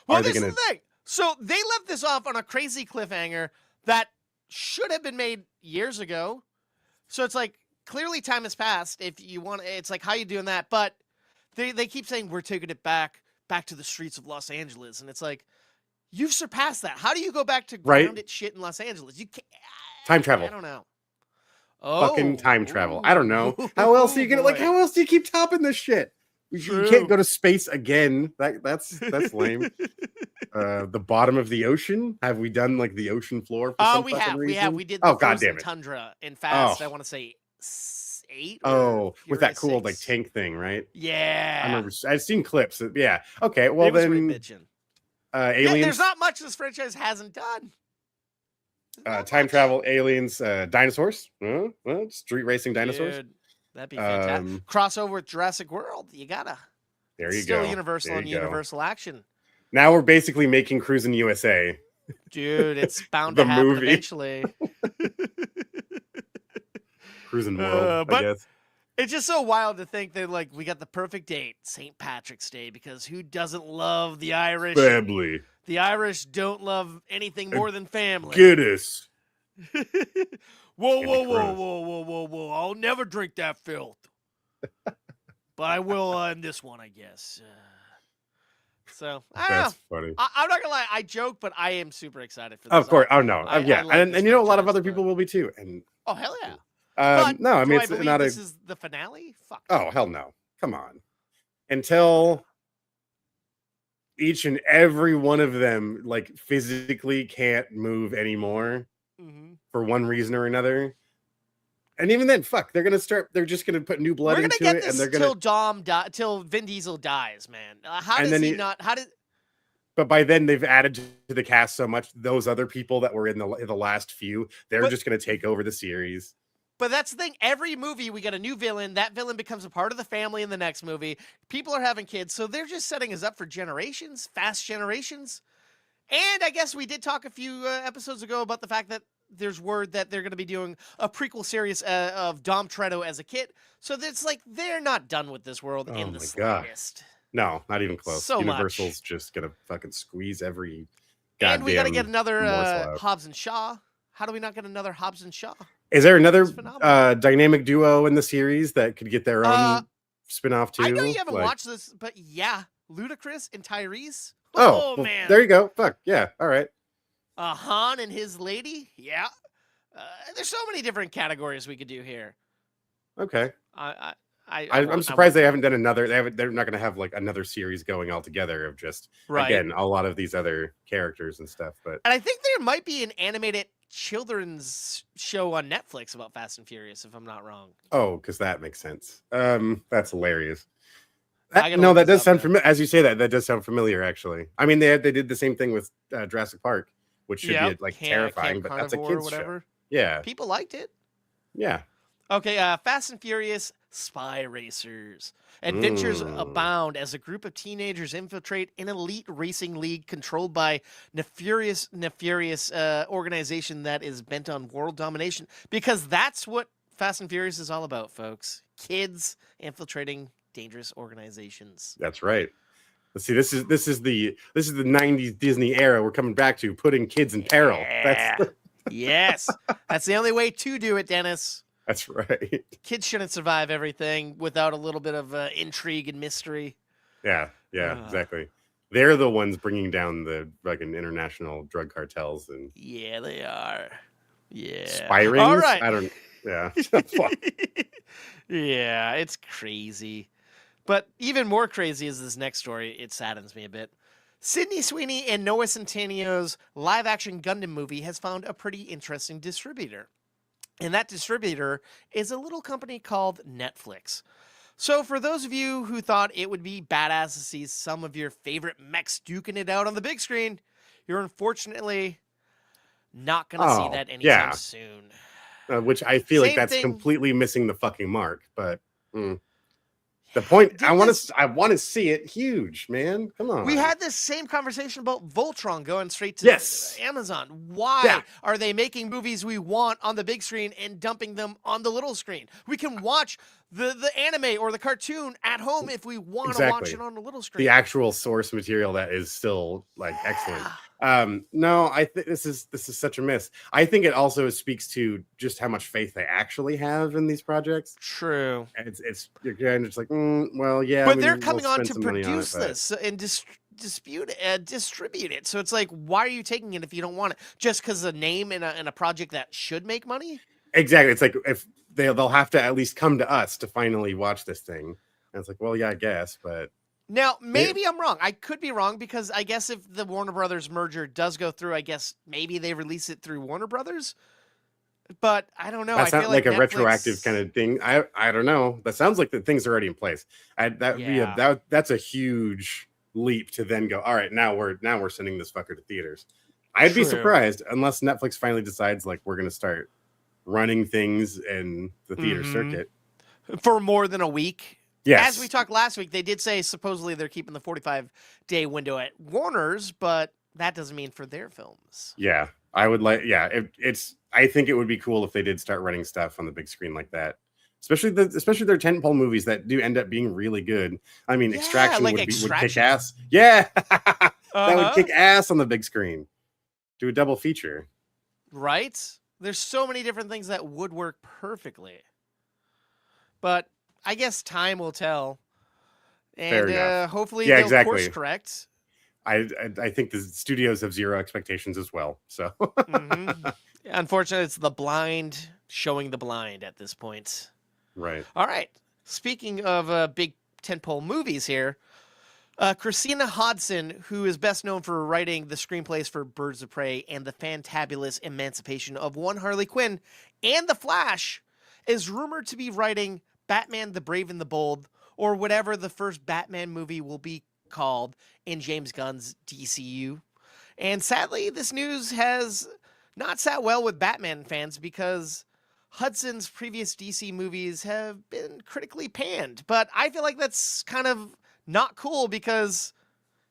Well, this is the thing. So they left this off on a crazy cliffhanger that should have been made years ago. So it's like clearly time has passed. If you want, it's like how you doing that, but. They keep saying we're taking it back to the streets of Los Angeles, and it's like you've surpassed that. How do you go back to grounded shit in Los Angeles? You can't. Time travel. I don't know. Fucking time travel. I don't know. How else are you gonna How else do you keep topping this shit? You can't go to space again. That's lame. The bottom of the ocean. Have we done like the ocean floor? For some we have. reason? We did. The goddamn it. Tundra in Fast. I want to say 8. With that cool 6. like tank thing, right? Yeah. I remember. I've seen clips. Yeah. Okay. Well then, aliens. There's not much this franchise hasn't done. Time travel, aliens, dinosaurs. Street racing dinosaurs. Dude, that'd be fantastic. Crossover with Jurassic World. You gotta. There you Still go. Universal and Universal action. Now we're basically making Cruising USA. Dude, it's bound to happen eventually. Cruising World, I guess. It's just so wild to think that like we got the perfect date, St. Patrick's Day, because who doesn't love the Irish? Family. The Irish don't love anything more than family. Guinness. Whoa. I'll never drink that filth. But I will in this one, I guess. So, I don't know. Funny. I'm not going to lie. I joke, but I am super excited for this. Of course. Oh, no. Yeah. like and you know, a lot of other people will be too. And oh, hell yeah. No, I mean, it's not this is the finale? Fuck. Oh, hell no. Come on. Until each and every one of them, like, physically can't move anymore for one reason or another. And even then, they're just going to put new blood into it. And they're going to till Vin Diesel dies, man. How does he not? But by then they've added to the cast so much. Those other people that were in the last few, they're just going to take over the series. But that's the thing. Every movie, we get a new villain. That villain becomes a part of the family in the next movie. People are having kids, so they're just setting us up for generations, fast generations. And I guess we did talk a few episodes ago about the fact that there's word that they're going to be doing a prequel series of Dom Toretto as a kid. So it's like they're not done with this world in the slightest. No, not even close. So Universal's just going to fucking squeeze every goddamn And we got to get another morsel out. Hobbs and Shaw. How do we not get another Hobbs and Shaw? Is there another dynamic duo in the series that could get their own spin-off too? I know you haven't watched this, but yeah, Ludacris and Tyrese. Oh well, man, there you go. Fuck yeah, all right. Han and his lady. Yeah, there's so many different categories we could do here. Okay. I'm surprised they haven't done another. They're not going to have like another series going all together of just again a lot of these other characters and stuff. But and I think there might be an animated children's show on Netflix about Fast and Furious, if I'm not wrong. Oh, because that makes sense. That's hilarious. That does sound familiar. As you say that does sound familiar. Actually, I mean they did the same thing with Jurassic Park, which should be like terrifying, but that's a kids show. Yeah, people liked it. Yeah. Okay, Fast and Furious Spy Racers. Adventures abound as a group of teenagers infiltrate an elite racing league controlled by nefarious organization that is bent on world domination. Because that's what Fast and Furious is all about, folks. Kids infiltrating dangerous organizations. That's right. Let's see. This is the 90s Disney era we're coming back to, putting kids in peril. Yes. That's the only way to do it, Dennis. That's right. Kids shouldn't survive everything without a little bit of intrigue and mystery. Yeah, exactly. They're the ones bringing down the fucking international drug cartels. And yeah, they are. Yeah. Spy rings? All right. I don't, yeah. Yeah, it's crazy. But even more crazy is this next story. It saddens me a bit. Sydney Sweeney and Noah Centinio's live-action Gundam movie has found a pretty interesting distributor. And that distributor is a little company called Netflix. So, for those of you who thought it would be badass to see some of your favorite mechs duking it out on the big screen, you're unfortunately not going to see Oh, that anytime yeah. soon. Which I feel like Same that's thing. completely missing the fucking mark. But the point, I want to see it huge, man. Come on. We had this same conversation about Voltron going straight to Yes. Amazon. Why are they making movies we want on the big screen and dumping them on the little screen? We can watch the anime or the cartoon at home if we want to watch it on the little screen. The actual source material that is still like excellent. No, I think this is such a miss. I think it also speaks to just how much faith they actually have in these projects. True. And it's you're kind of just like, well, yeah. But they're coming on to produce this and distribute it. So it's like, why are you taking it if you don't want it? Just because a name in a project that should make money? Exactly. It's like if they'll have to at least come to us to finally watch this thing. And it's like, well, yeah, I guess, but now maybe I'm wrong. I could be wrong because I guess if the Warner Brothers merger does go through, I guess maybe they release it through Warner Brothers. But I don't know. That's I not feel like a Netflix... retroactive kind of thing. I don't know. That sounds like the things are already in place. That's a huge leap to then go, all right, now we're sending this fucker to theaters. I'd be surprised unless Netflix finally decides like we're gonna start running things in the theater circuit for more than a week. Yes. As we talked last week, they did say supposedly they're keeping the 45-day window at Warner's, but that doesn't mean for their films. Yeah, I would like. Yeah, I think it would be cool if they did start running stuff on the big screen like that. Especially their tentpole movies that do end up being really good. I mean, Extraction would kick ass. Yeah, that would kick ass on the big screen. Do a double feature. Right? There's so many different things that would work perfectly. But I guess time will tell. And hopefully they'll course correct. I think the studios have zero expectations as well. So Unfortunately, it's the blind showing the blind at this point. Right. All right. Speaking of big tentpole movies here, Christina Hodson, who is best known for writing the screenplays for Birds of Prey and the fantabulous emancipation of one Harley Quinn and The Flash, is rumored to be writing Batman the Brave and the Bold, or whatever the first Batman movie will be called in James Gunn's DCU. And sadly, this news has not sat well with Batman fans because Hudson's previous DC movies have been critically panned. But I feel like that's kind of not cool because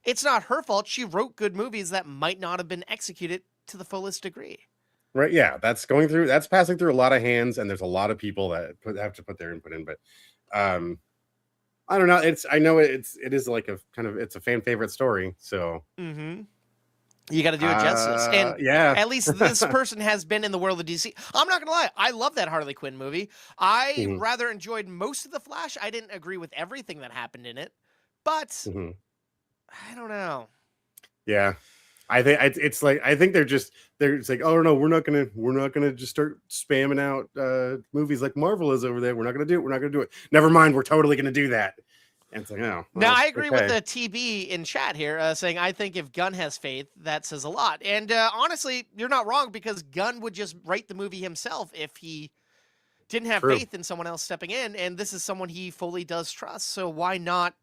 it's not her fault. She wrote good movies that might not have been executed to the fullest degree. Right. Yeah. That's passing through a lot of hands, and there's a lot of people that have to put their input in. But I don't know. It is like it's a fan favorite story. So you got to do it justice. And at least this person has been in the world of DC. I'm not gonna lie, I love that Harley Quinn movie. I rather enjoyed most of The Flash. I didn't agree with everything that happened in it, but I don't know. Yeah. I think it's like it's like, oh no, we're not gonna just start spamming out movies like Marvel is over there. We're not gonna do it. Never mind, we're totally gonna do that. And it's like, no. Now I agree with the TB in chat here saying I think if Gunn has faith, that says a lot. And honestly, you're not wrong because Gunn would just write the movie himself if he didn't have faith in someone else stepping in. And this is someone he fully does trust. So why not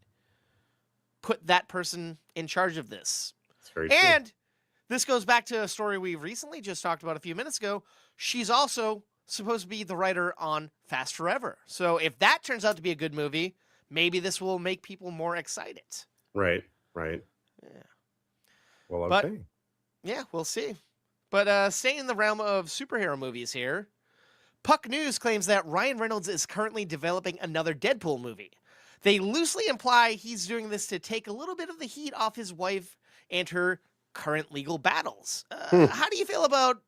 put that person in charge of this? And this goes back to a story we recently just talked about a few minutes ago. She's also supposed to be the writer on Fast Forever. So if that turns out to be a good movie, maybe this will make people more excited. Right. Yeah. Well, okay. Yeah, we'll see. But staying in the realm of superhero movies here, Puck News claims that Ryan Reynolds is currently developing another Deadpool movie. They loosely imply he's doing this to take a little bit of the heat off his wife and her current legal battles. How do you feel about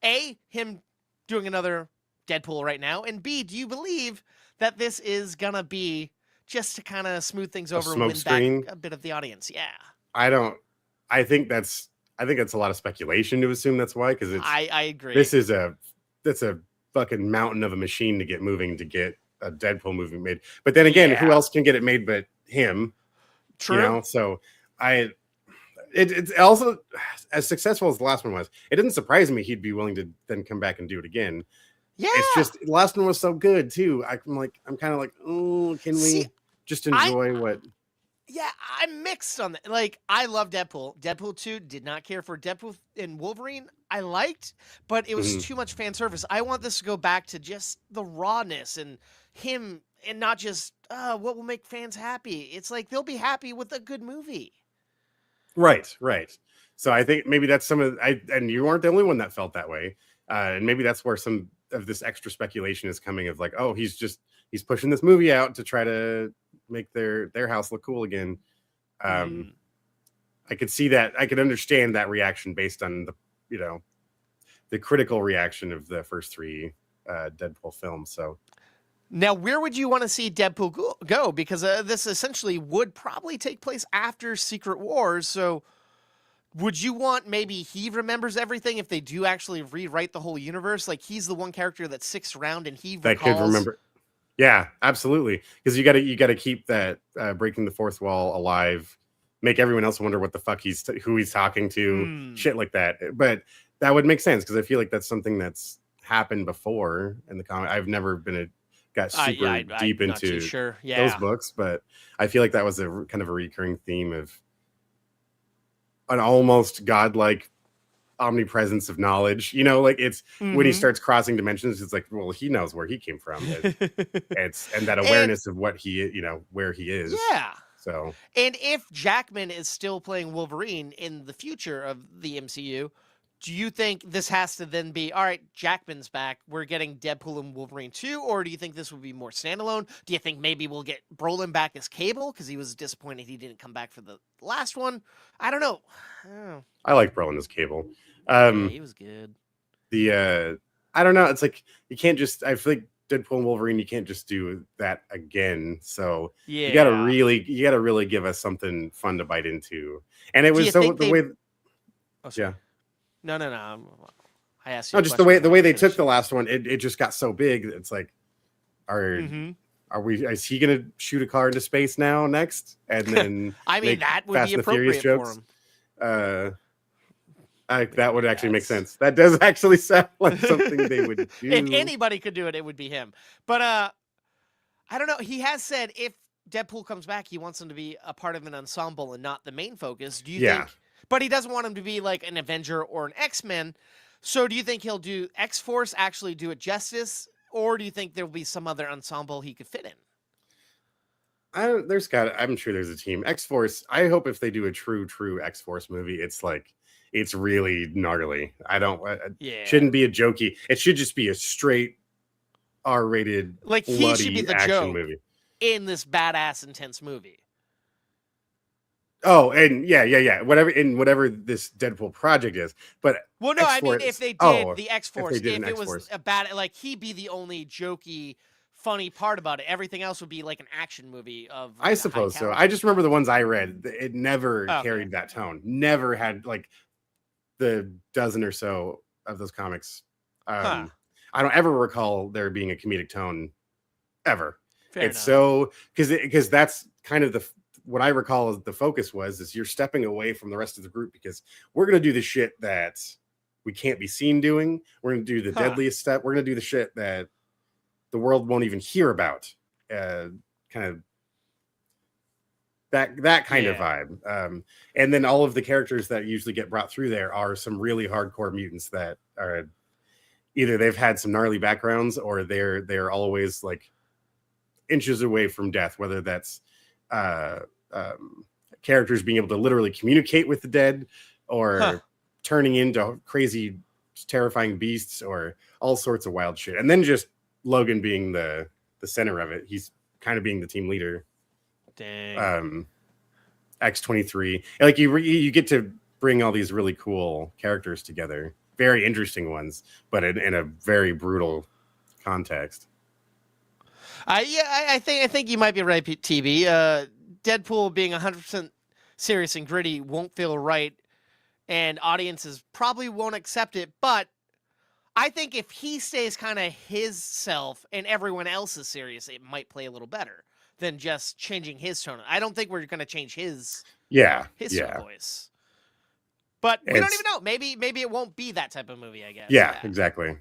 A, him doing another Deadpool right now, and B, do you believe that this is gonna be just to kind of smooth things over and win back a bit of the audience? Yeah. I think that's a lot of speculation to assume that's why, because I agree. That's a fucking mountain of a machine to get moving to get a Deadpool movie made. But then again, who else can get it made but him? True. You know, so it's also as successful as the last one was. It didn't surprise me he'd be willing to then come back and do it again. Yeah. It's just the last one was so good too. I'm kind of like, oh, can See, we just enjoy what? Yeah, I'm mixed on that. Like, I love Deadpool. Deadpool 2, did not care for Deadpool and Wolverine. I liked, but it was Mhm. too much fan service. I want this to go back to just the rawness and him, and not just what will make fans happy. It's like they'll be happy with a good movie. Right, right. So I think maybe that's some of and you aren't the only one that felt that way. And maybe that's where some of this extra speculation is coming of like, oh, he's pushing this movie out to try to make their house look cool again. Mm. I could see that. I could understand that reaction based on the critical reaction of the first three Deadpool films. So Now, where would you want to see Deadpool go? Because this essentially would probably take place after Secret Wars. So, would you want maybe he remembers everything if they do actually rewrite the whole universe? Like, he's the one character that sticks around and he that recalls. could remember. Yeah, absolutely. Because you got to keep that breaking the fourth wall alive. Make everyone else wonder what the fuck who he's talking to, shit like that. But that would make sense because I feel like that's something that's happened before in the comic. I've never got super deep into those books, but I feel like that was a kind of a recurring theme of an almost godlike omnipresence of knowledge. Like it's when he starts crossing dimensions, it's like, well, he knows where he came from. And that awareness of what where he is. Yeah. So, and if Jackman is still playing Wolverine in the future of the MCU, do you think this has to then be, all right, Jackman's back, we're getting Deadpool and Wolverine 2, or do you think this would be more standalone? Do you think maybe we'll get Brolin back as Cable because he was disappointed he didn't come back for the last one? I don't know. I like Brolin as Cable. Yeah, he was good. I don't know. It's like you can't just. I feel like Deadpool and Wolverine. You can't just do that again. So yeah, you gotta really give us something fun to bite into. And it was so the way. Oh, yeah. No. I asked you. No, just the way they took the last one. It just got so big. It's like, are we? Is he gonna shoot a car into space now next? And then I mean that would be appropriate for him. That would actually make sense. That does actually sound like something they would do. If anybody could do it, it would be him. But I don't know. He has said if Deadpool comes back, he wants him to be a part of an ensemble and not the main focus. Do you think? But he doesn't want him to be like an Avenger or an X-Men. So do you think he'll do X-Force, actually do it justice? Or do you think there'll be some other ensemble he could fit in? I'm sure there's a team. X-Force, I hope if they do a true X-Force movie, it's like, it's really gnarly. Shouldn't be a jokey. It should just be a straight R-rated, like he should be the action joke movie in this badass, intense movie. Oh, and yeah. Whatever this Deadpool project is, but well, no, X-Force, I mean if they did the X-Force, if it was a bad, like he'd be the only jokey, funny part about it. Everything else would be like an action movie of. I suppose so. I just remember the ones I read. It never carried that tone. Never had like the dozen or so of those comics. I don't ever recall there being a comedic tone ever. It's so because that's kind of what I recall as the focus is you're stepping away from the rest of the group because we're going to do the shit that we can't be seen doing. We're going to do the deadliest step. We're going to do the shit that the world won't even hear about. Kind of that kind of vibe. And then all of the characters that usually get brought through there are some really hardcore mutants that are either they've had some gnarly backgrounds or they're always like inches away from death, whether that's characters being able to literally communicate with the dead or turning into crazy, terrifying beasts or all sorts of wild shit. And then just Logan being the center of it. He's kind of being the team leader. Dang. X-23. Like you get to bring all these really cool characters together. Very interesting ones, but in a very brutal context. I think you might be right, TB. Deadpool being 100% serious and gritty won't feel right, and audiences probably won't accept it. But I think if he stays kind of his self and everyone else is serious, it might play a little better than just changing his tone. I don't think we're going to change his voice. But we don't even know. Maybe it won't be that type of movie, I guess. Yeah, exactly.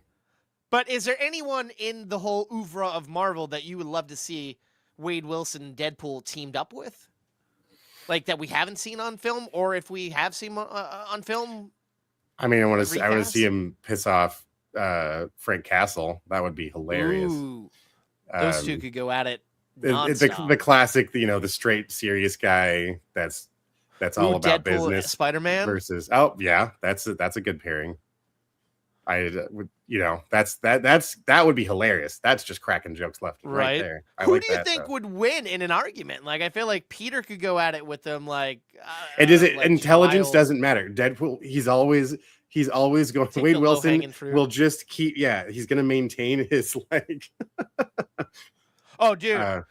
But is there anyone in the whole oeuvre of Marvel that you would love to see Wade Wilson and Deadpool teamed up with? Like that we haven't seen on film, or if we have seen on film? I mean, I want to see recast? him piss off Frank Castle. That would be hilarious. Ooh, those two could go at it. It's the classic, the straight serious guy that's all about Deadpool, business. Spider-Man versus that's a good pairing. I would, that would be hilarious. That's just cracking jokes left and right there. Who do you think would win in an argument? Like, I feel like Peter could go at it with them. Like, intelligence doesn't matter. Deadpool, he's always going. Wade Wilson will just keep. Yeah, he's going to maintain his like. Oh, dude.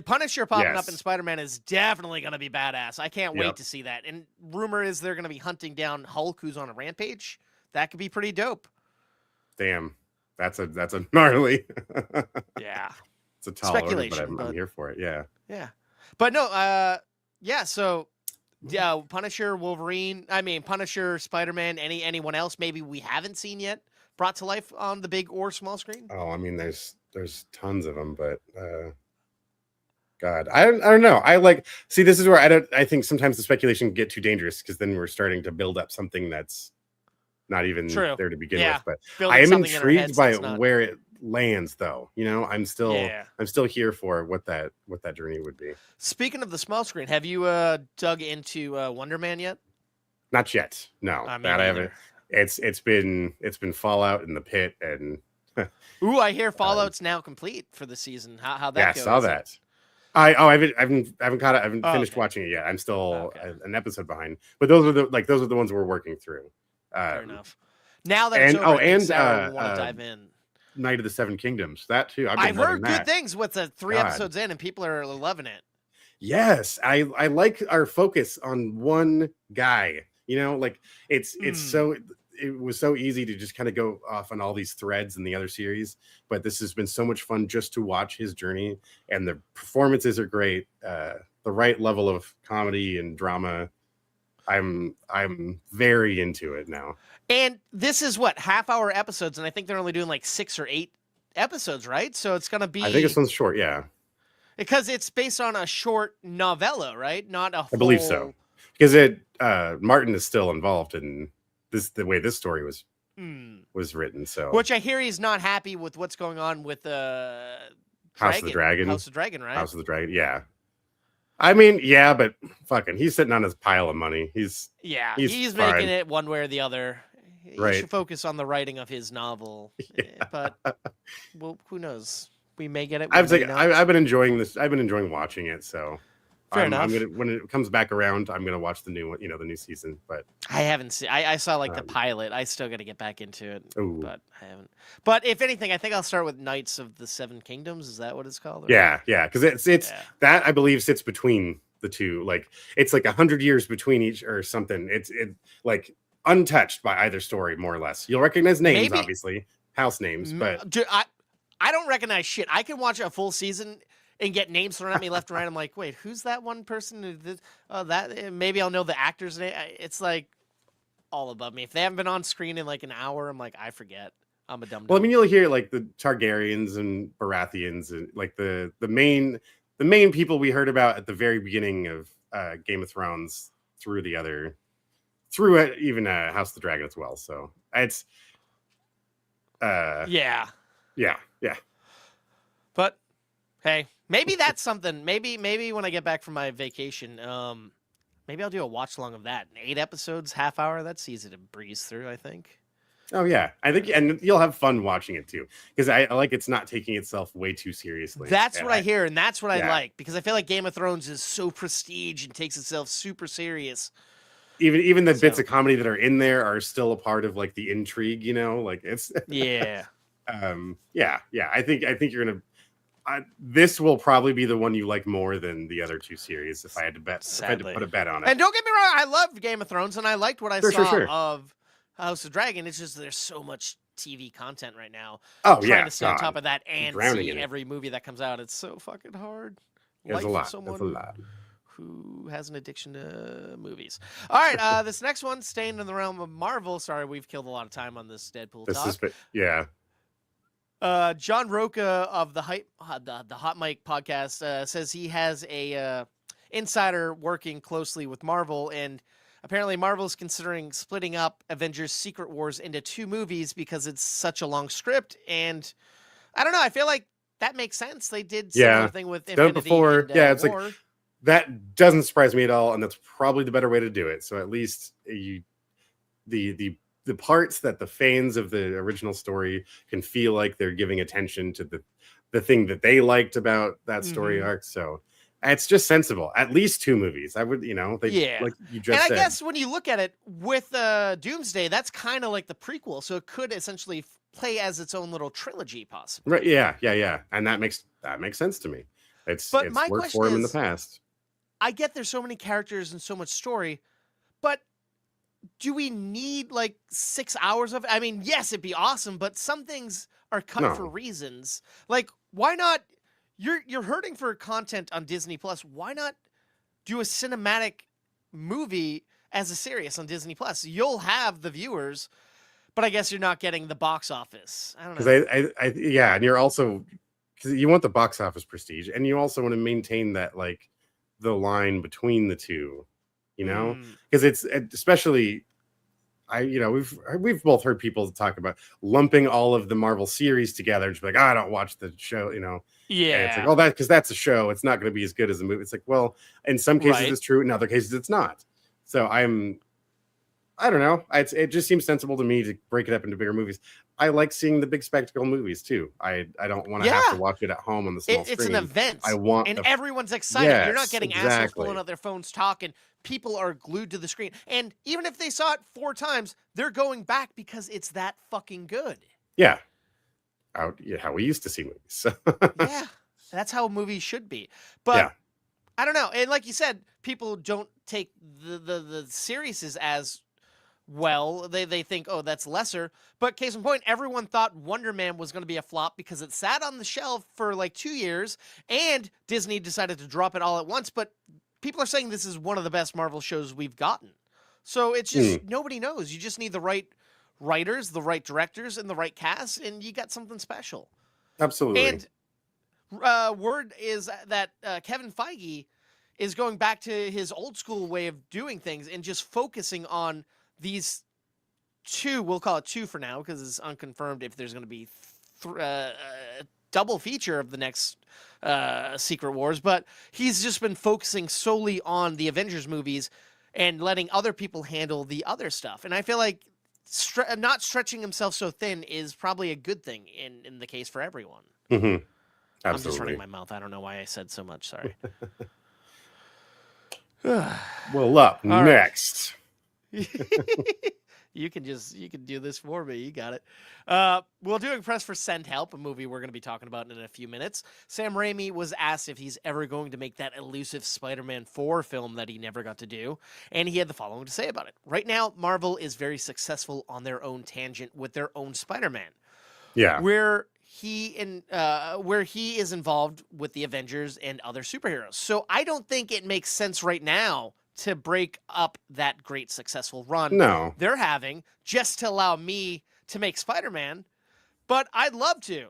Punisher popping up in Spider-Man is definitely going to be badass. I can't wait to see that. And rumor is they're going to be hunting down Hulk, who's on a rampage. That could be pretty dope. Damn, that's a gnarly. Yeah, it's a tall order, but I'm here for it. Yeah, but no, So, Punisher, Wolverine. I mean, Punisher, Spider-Man. Anyone else? Maybe we haven't seen yet brought to life on the big or small screen. Oh, I mean, there's tons of them, but God, I don't know. See, this is where I think sometimes the speculation can get too dangerous because then we're starting to build up something that's not even there to begin with. But I am intrigued by where it lands, though. I'm still here for what that journey would be. Speaking of the small screen, have you dug into Wonder Man yet? Not yet. No, that I haven't. It's been Fallout in the Pit, and ooh, I hear Fallout's now complete for the season. How that goes? Yeah, I saw that. I haven't caught it. I haven't finished watching it yet. I'm still an episode behind. But those are the ones we're working through. Fair enough. Now that it's over, we want to dive in. Night of the Seven Kingdoms, that too. I've heard good things with the 3 episodes in, and people are loving it. Yes, I like our focus on one guy. It was so easy to just kind of go off on all these threads in the other series, but this has been so much fun just to watch his journey, and the performances are great. The right level of comedy and drama. I'm very into it now. And this is what, half-hour episodes, and I think they're only doing like 6 or 8 episodes, right? So it's going to be... I think this one's short, yeah. Because it's based on a short novella, right? Not a full... I believe so. Because Martin is still involved in the way this story was written. So, which I hear he's not happy with what's going on with House of the Dragon. House of the Dragon, right? House of the Dragon, yeah. I mean, yeah, but fucking, he's sitting on his pile of money. He's making it one way or the other. He right. should focus on the writing of his novel. Yeah. But well, who knows? We may get it. I've been enjoying this. I've been enjoying watching it. So fair enough. When it comes back around, I'm gonna watch the new one. The new season. But I haven't seen. I saw like the pilot. I still got to get back into it. Ooh. But I haven't. But if anything, I think I'll start with Knights of the Seven Kingdoms. Is that what it's called? Yeah, because it's that I believe sits between the two. Like it's like 100 years between each or something. It's like untouched by either story, more or less. You'll recognize names, obviously, house names, but dude, I don't recognize shit. I can watch a full season and get names thrown at me left and right. I'm like, wait, who's that one person? That maybe I'll know the actor's name. It's like all above me. If they haven't been on screen in like an hour, I'm like, I forget. I'm a dumb. Well, I mean, you'll hear like the Targaryens and Baratheons and like the main people we heard about at the very beginning of Game of Thrones through even House of the Dragon as well. So it's yeah. But hey, maybe that's something. Maybe when I get back from my vacation, maybe I'll do a watch along of that. 8 episodes, half hour. That's easy to breeze through, I think. Oh yeah, I think, and you'll have fun watching it too, because I like it's not taking itself way too seriously. That's what I hear, and that's what I like, because I feel like Game of Thrones is so prestige and takes itself super serious. Even the bits of comedy that are in there are still a part of like the intrigue, like it's yeah. I think you're gonna. This will probably be the one you like more than the other 2 series, if I had to bet. If I had to put a bet on it. And don't get me wrong, I love Game of Thrones, and I liked what I saw of House of Dragon. It's just there's so much TV content right now. Trying to stay on top of that and see every movie that comes out. It's so fucking hard. It's a lot. It's a lot. Who has an addiction to movies. All right, this next one, staying in the realm of Marvel. Sorry, we've killed a lot of time on this Deadpool talk. John Roca of the Hot Mic podcast says he has a insider working closely with Marvel, and apparently Marvel's considering splitting up Avengers Secret Wars into 2 movies because it's such a long script. And I don't know, I feel like that makes sense. They did similar thing with Done it Infinity before. and It's War. like that doesn't surprise me at all, and that's probably the better way to do it. So at least the parts that the fans of the original story can feel like they're giving attention to the thing that they liked about that story arc. So it's just sensible. At least 2 movies. I would, like you just said. And I guess when you look at it with Doomsday, that's kind of like the prequel, so it could essentially play as its own little trilogy, possibly. Right? Yeah. And that makes sense to me. It's my worked for him in the past. I get there's so many characters and so much story, but do we need like 6 hours of it? I mean, yes, it'd be awesome, but some things are cut for reasons. Like, why not? You're hurting for content on Disney Plus. Why not do a cinematic movie as a series on Disney Plus? You'll have the viewers, but I guess you're not getting the box office. I don't know. Because and you're also, because you want the box office prestige, and you also want to maintain that like the line between the two, because it's especially we've both heard people talk about lumping all of the Marvel series together, just like, I don't watch the show, Yeah, and it's like, that because that's a show, it's not going to be as good as a movie. It's like, well, in some cases it's true, in other cases it's not. So I don't know. It just seems sensible to me to break it up into bigger movies. I like seeing the big spectacle movies too. I don't want to have to watch it at home on the small screen. It's an event. And everyone's excited. Yes, You're not getting assholes pulling out their phones talking. People are glued to the screen. And even if they saw it 4 times, they're going back because it's that fucking good. Yeah. How we used to see movies. Yeah. That's how movies should be. But I don't know. And like you said, people don't take the series as well. They think, oh, that's lesser. But case in point, everyone thought Wonder Man was going to be a flop because it sat on the shelf for like 2 years, and Disney decided to drop it all at once. But people are saying this is one of the best Marvel shows we've gotten. So it's just nobody knows. You just need the right writers, the right directors, and the right cast, and you got something special. Absolutely. And word is that Kevin Feige is going back to his old school way of doing things and just focusing on these 2, we'll call it 2 for now because it's unconfirmed if there's going to be double feature of the next Secret Wars, but he's just been focusing solely on the Avengers movies and letting other people handle the other stuff. And I feel like not stretching himself so thin is probably a good thing in the case for everyone. Mm-hmm. Absolutely. I'm just running my mouth. I don't know why I said so much. Sorry. Well, up All next. You can do this for me. You got it. We're doing press for Send Help, a movie we're going to be talking about in a few minutes. Sam Raimi was asked if he's ever going to make that elusive Spider-Man 4 film that he never got to do, and he had the following to say about it. Right now, Marvel is very successful on their own tangent with their own Spider-Man. Yeah. Where he is involved with the Avengers and other superheroes. So I don't think it makes sense right now to break up that great successful run they're having just to allow me to make Spider-Man. But I'd love to.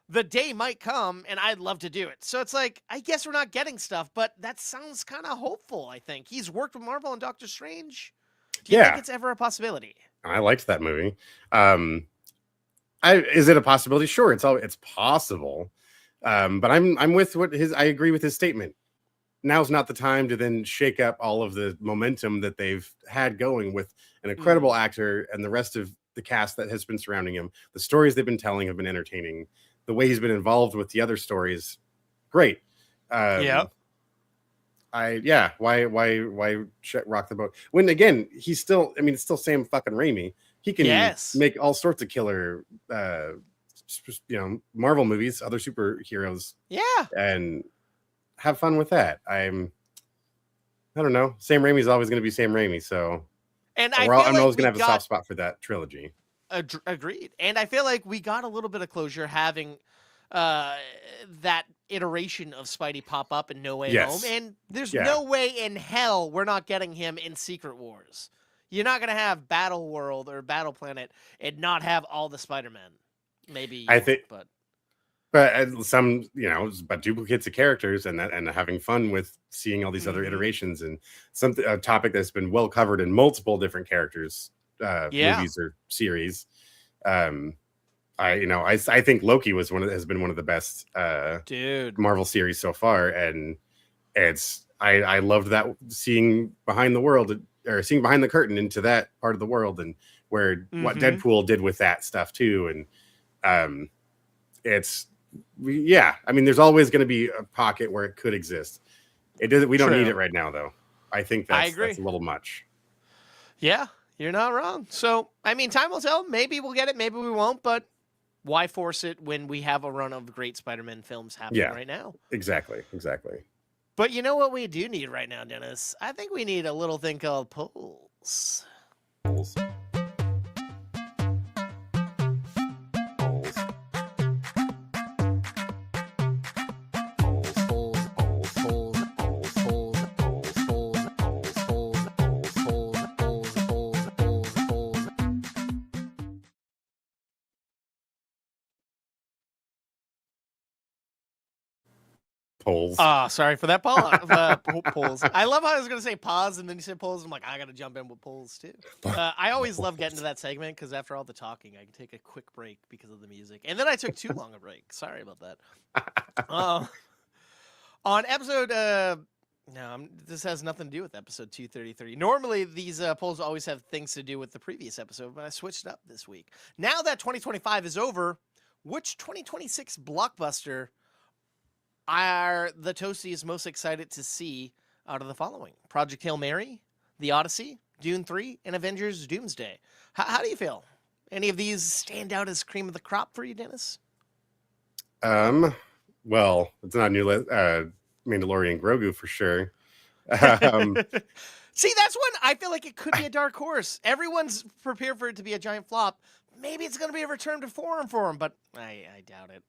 The day might come and I'd love to do it. So it's like, I guess we're not getting stuff, but that sounds kind of hopeful, I think. He's worked with Marvel and Doctor Strange. Do you think it's ever a possibility? I liked that movie. Is it a possibility? Sure, it's possible. But I'm with I agree with his statement. Now's not the time to then shake up all of the momentum that they've had going with an incredible actor and the rest of the cast that has been surrounding him. The stories they've been telling have been entertaining. The way he's been involved with the other stories, great. Why rock the boat? When again, it's still Sam fucking Raimi. He can make all sorts of killer Marvel movies, other superheroes. Yeah. And have fun with that. I don't know. Sam Raimi's always going to be Sam Raimi, so and I'm always going to have a soft spot for that trilogy. Agreed. And I feel like we got a little bit of closure having that iteration of Spidey pop up in No Way Home, and there's no way in hell we're not getting him in Secret Wars. You're not going to have Battle World or Battle Planet and not have all the Spider-Men. Maybe you I won't, think, but some, but duplicates of characters and having fun with seeing all these other iterations and a topic that's been well covered in multiple different characters, movies or series. I think Loki has been one of the best Marvel series so far, and I loved that seeing behind the curtain into that part of the world and where what Deadpool did with that stuff too, and there's always going to be a pocket where it could exist. We don't need it right now, though. I think that's a little much. Yeah, you're not wrong. So, I mean, time will tell. Maybe we'll get it, maybe we won't, but why force it when we have a run of great Spider-Man films happening right now? Exactly. But you know what we do need right now, Dennis? I think we need a little thing called polls. Polls. Sorry for that pause. Polls. I love how I was going to say pause and then you said polls. I'm like, I got to jump in with polls too. I always love getting to that segment because after all the talking, I can take a quick break because of the music. And then I took too long a break. Sorry about that. On episode, this has nothing to do with episode 233. Normally, these polls always have things to do with the previous episode, but I switched it up this week. Now that 2025 is over, which 2026 blockbuster are the Toasties most excited to see out of the following? Project Hail Mary, The Odyssey, Dune 3, and Avengers Doomsday. How do you feel? Any of these stand out as cream of the crop for you, Dennis? Well, it's not a new Mandalorian Grogu for sure. See, that's one I feel like it could be a dark horse. Everyone's prepared for it to be a giant flop. Maybe it's going to be a return to form for him, but I doubt it.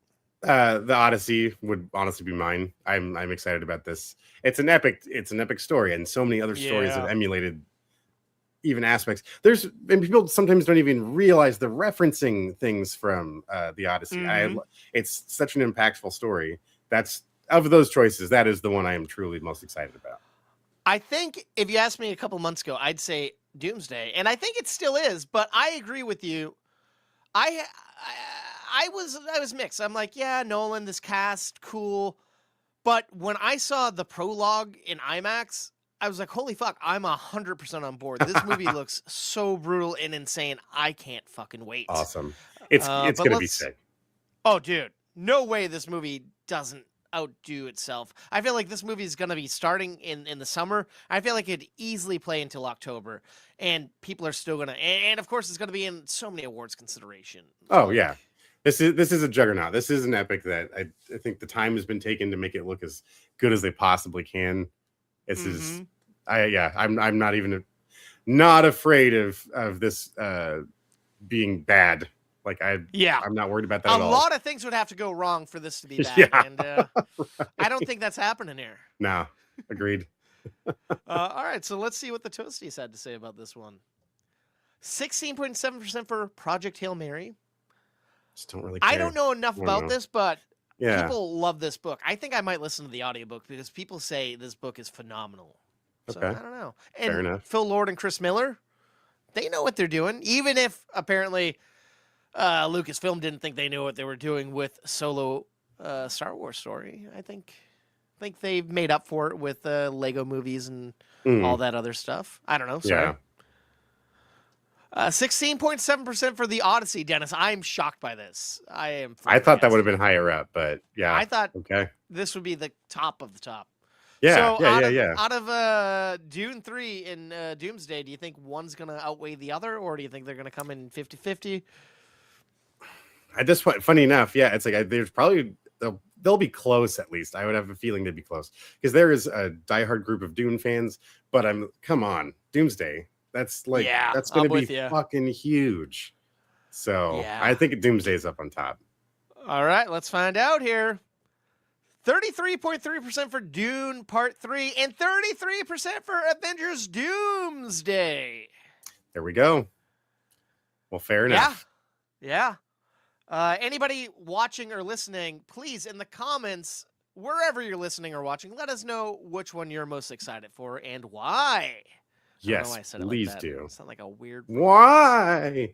The Odyssey would honestly be mine. I'm excited about this. It's an epic story, and so many other stories have emulated even aspects. And people sometimes don't even realize they're referencing things from the Odyssey. It's such an impactful story. That's of those choices, that is the one I am truly most excited about. I think if you asked me a couple months ago, I'd say Doomsday, and I think it still is. But I agree with you. I was mixed. I'm like, yeah, Nolan, this cast, cool. But when I saw the prologue in IMAX, I was like, holy fuck, I'm 100% on board. This movie looks so brutal and insane. I can't fucking wait. Awesome. It's going to be sick. Oh, dude. No way this movie doesn't outdo itself. I feel like this movie is going to be starting in the summer. I feel like it'd easily play until October. And people are still going to... And, of course, it's going to be in so many awards consideration. Oh, yeah. This is a juggernaut. This is an epic that I think the time has been taken to make it look as good as they possibly can. This is, I'm not even not afraid of this being bad. Like I'm not worried about that at all. A lot of things would have to go wrong for this to be bad, and I don't think that's happening here. No, agreed. All right, so let's see what the Toasties had to say about this one. 16.7% for Project Hail Mary. Just don't really care. I don't know enough about this, but people love this book. I think I might listen to the audiobook because people say this book is phenomenal. So I don't know. And fair enough. Phil Lord and Chris Miller, they know what they're doing, even if apparently Lucasfilm didn't think they knew what they were doing with Solo Star Wars story. I think they've made up for it with Lego movies and all that other stuff. I don't know. Sorry. Yeah. 16.7% for the Odyssey, Dennis. I'm shocked by this. I thought that would have been higher up, but yeah. I thought this would be the top of the top. Yeah, so out of Dune 3 and Doomsday, do you think one's going to outweigh the other, or do you think they're going to come in 50-50? At this point, funny enough, it's like there's probably they'll be close at least. I would have a feeling they'd be close because there is a diehard group of Dune fans. But come on, Doomsday. That's like that's going to be fucking huge. So I think Doomsday is up on top. All right, let's find out here. 33.3% for Dune Part 3 and 33% for Avengers Doomsday. There we go. Well, fair enough. Yeah. Anybody watching or listening, please, in the comments, wherever you're listening or watching, let us know which one you're most excited for and why. I don't know Yes, why I said it please like that. do. Sound like a weird. Why?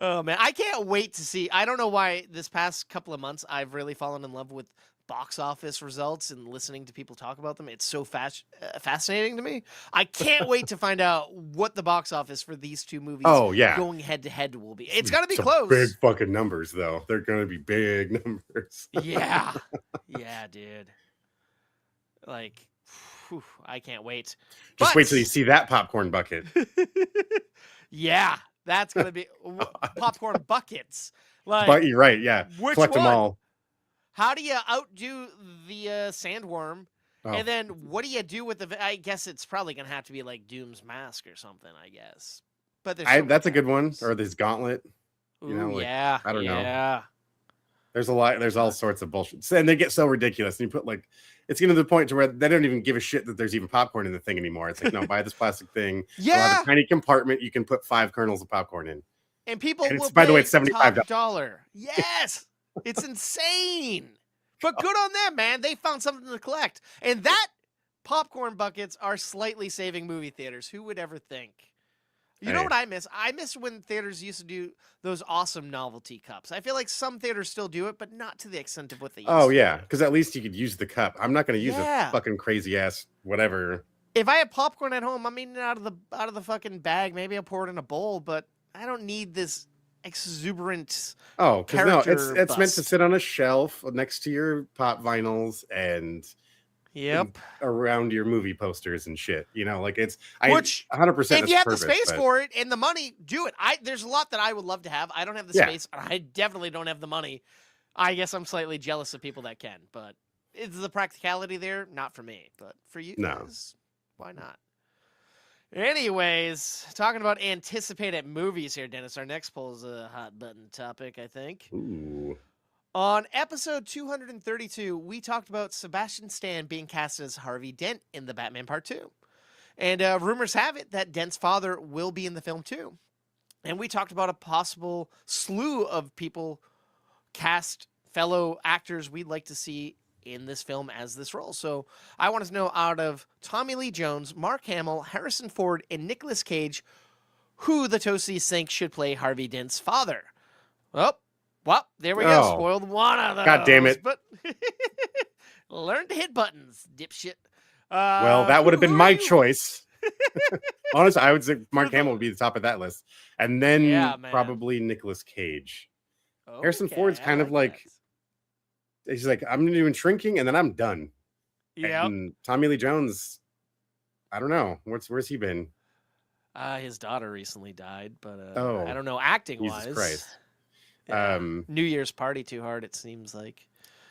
Oh man, I can't wait to see. I don't know why this past couple of months I've really fallen in love with box office results and listening to people talk about them. It's so fascinating to me. I can't wait to find out what the box office for these two movies Oh yeah, going head to head will be. It's gonna be some close. big fucking numbers though. They're gonna be big numbers. Yeah, yeah, dude. Like, whew, I can't wait. Just wait till you see that popcorn bucket. Yeah, that's gonna be popcorn buckets. Like, But you're right. Yeah, which collect them one? all. How do you outdo the sandworm? Oh. And then what do you do with the? I guess it's probably gonna have to be like Doom's mask or something. I guess. But there's That's a good one. Or this gauntlet. You know, Ooh, like, yeah, I don't know. yeah. There's a lot. There's all sorts of bullshit, and they get so ridiculous. And you put like, it's getting to the point to where they don't even give a shit that there's even popcorn in the thing anymore. It's like, no, buy this plastic thing. Yeah. I'll have a tiny compartment you can put 5 kernels of popcorn in. And people And will by the way, pay it's $75. $75. Yes, it's insane. But good on them, man. They found something to collect, and that popcorn buckets are slightly saving movie theaters. Who would ever think? You know Hey. what I miss? I miss when theaters used to do those awesome novelty cups. I feel like some theaters still do it, but not to the extent of what they used Oh to. yeah, because at least you could use the cup. I'm not going to use Yeah. a fucking crazy ass whatever. If I have popcorn at home, I'm eating it out of the fucking bag. Maybe I'll pour it in a bowl, but I don't need this exuberant. Oh, because no, Character it's meant to bust. sit on a shelf next to your pop vinyls and Yep. around your movie posters and shit. You know, like it's Which, 100%. if you have the space for it and the money, do it. There's a lot that I would love to have. I don't have the Yeah. space. I definitely don't have the money. I guess I'm slightly jealous of people that can, but is the practicality there? Not for me, but for you No. guys, why not? Anyways, talking about anticipated movies here, Dennis. Our next poll is a hot button topic, I think. Ooh. On episode 232, we talked about Sebastian Stan being cast as Harvey Dent in the Batman Part 2. And rumors have it that Dent's father will be in the film too. And we talked about a possible slew of people cast, fellow actors we'd like to see in this film as this role. So I want to know, out of Tommy Lee Jones, Mark Hamill, Harrison Ford, and Nicolas Cage, who the Toasties think should play Harvey Dent's father. Well, there we go. Oh. Spoiled one of those. God damn it. But learn to hit buttons, dipshit. Well, that would have been who my are you? choice. Honestly, I would say Mark Hamill would be the top of that list, and then Yeah, man. probably Nicolas Cage. Harrison Ford's Okay, kind I of like- He's like, I'm doing Shrinking, and then I'm done. that. Yep. And Tommy Lee Jones, I don't know. Where's he been? His daughter recently died, but Oh, I don't know, acting Jesus wise. Christ. Yeah. Um, New Year's party too hard, it seems like.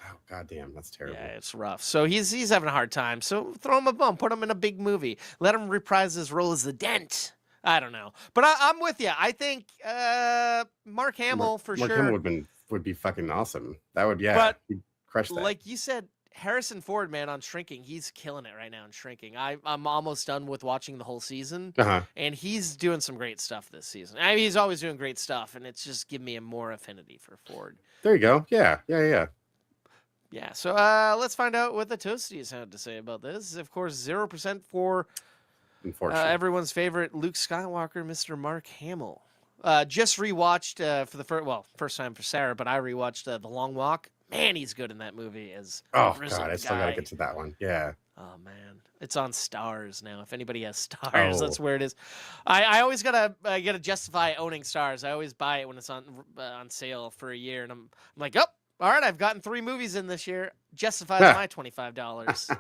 Oh goddamn, that's terrible. Yeah, it's rough. So he's having a hard time. So throw him a bone, put him in a big movie, let him reprise his role as the Dent. I don't know, but I'm with you. I think Mark Hamill for Mark sure. Hamill would be fucking awesome. That would, yeah, But, he'd crush that. Like you said, Harrison Ford, man, on Shrinking, he's killing it right now in Shrinking. I'm almost done with watching the whole season, Uh-huh. and he's doing some great stuff this season. I mean, he's always doing great stuff, and it's just giving me a more affinity for Ford. There you go. Yeah. Yeah, so let's find out what the Toasties had to say about this. Of course, 0% for Unfortunately. everyone's favorite Luke Skywalker, Mr. Mark Hamill. Just rewatched for the first time for Sarah, but I rewatched The Long Walk. Man, he's good in that movie as Oh grizzled god, I still gotta guy. get to that one. Yeah. Oh man, it's on Stars now. If anybody has Stars, Oh. that's where it is. I always gotta justify owning Stars. I always buy it when it's on sale for a year, and I'm like, oh, all right, I've gotten 3 movies in this year. Justifies my $25.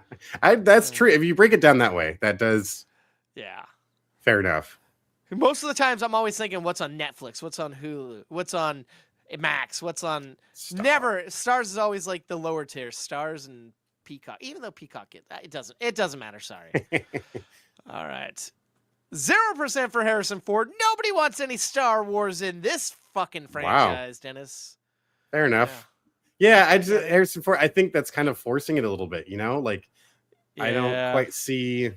That's true. If you break it down that way, that does Yeah. fair enough. Most of the times, I'm always thinking, what's on Netflix? What's on Hulu? What's on Max? What's on? Never. Stars is always like the lower tier. Stars and Peacock. Even though Peacock, it doesn't matter. Sorry. All right. 0% for Harrison Ford. Nobody wants any Star Wars in this fucking franchise, Dennis. Fair enough. Yeah, Harrison Ford, I think that's kind of forcing it a little bit, you know? Like I don't quite see.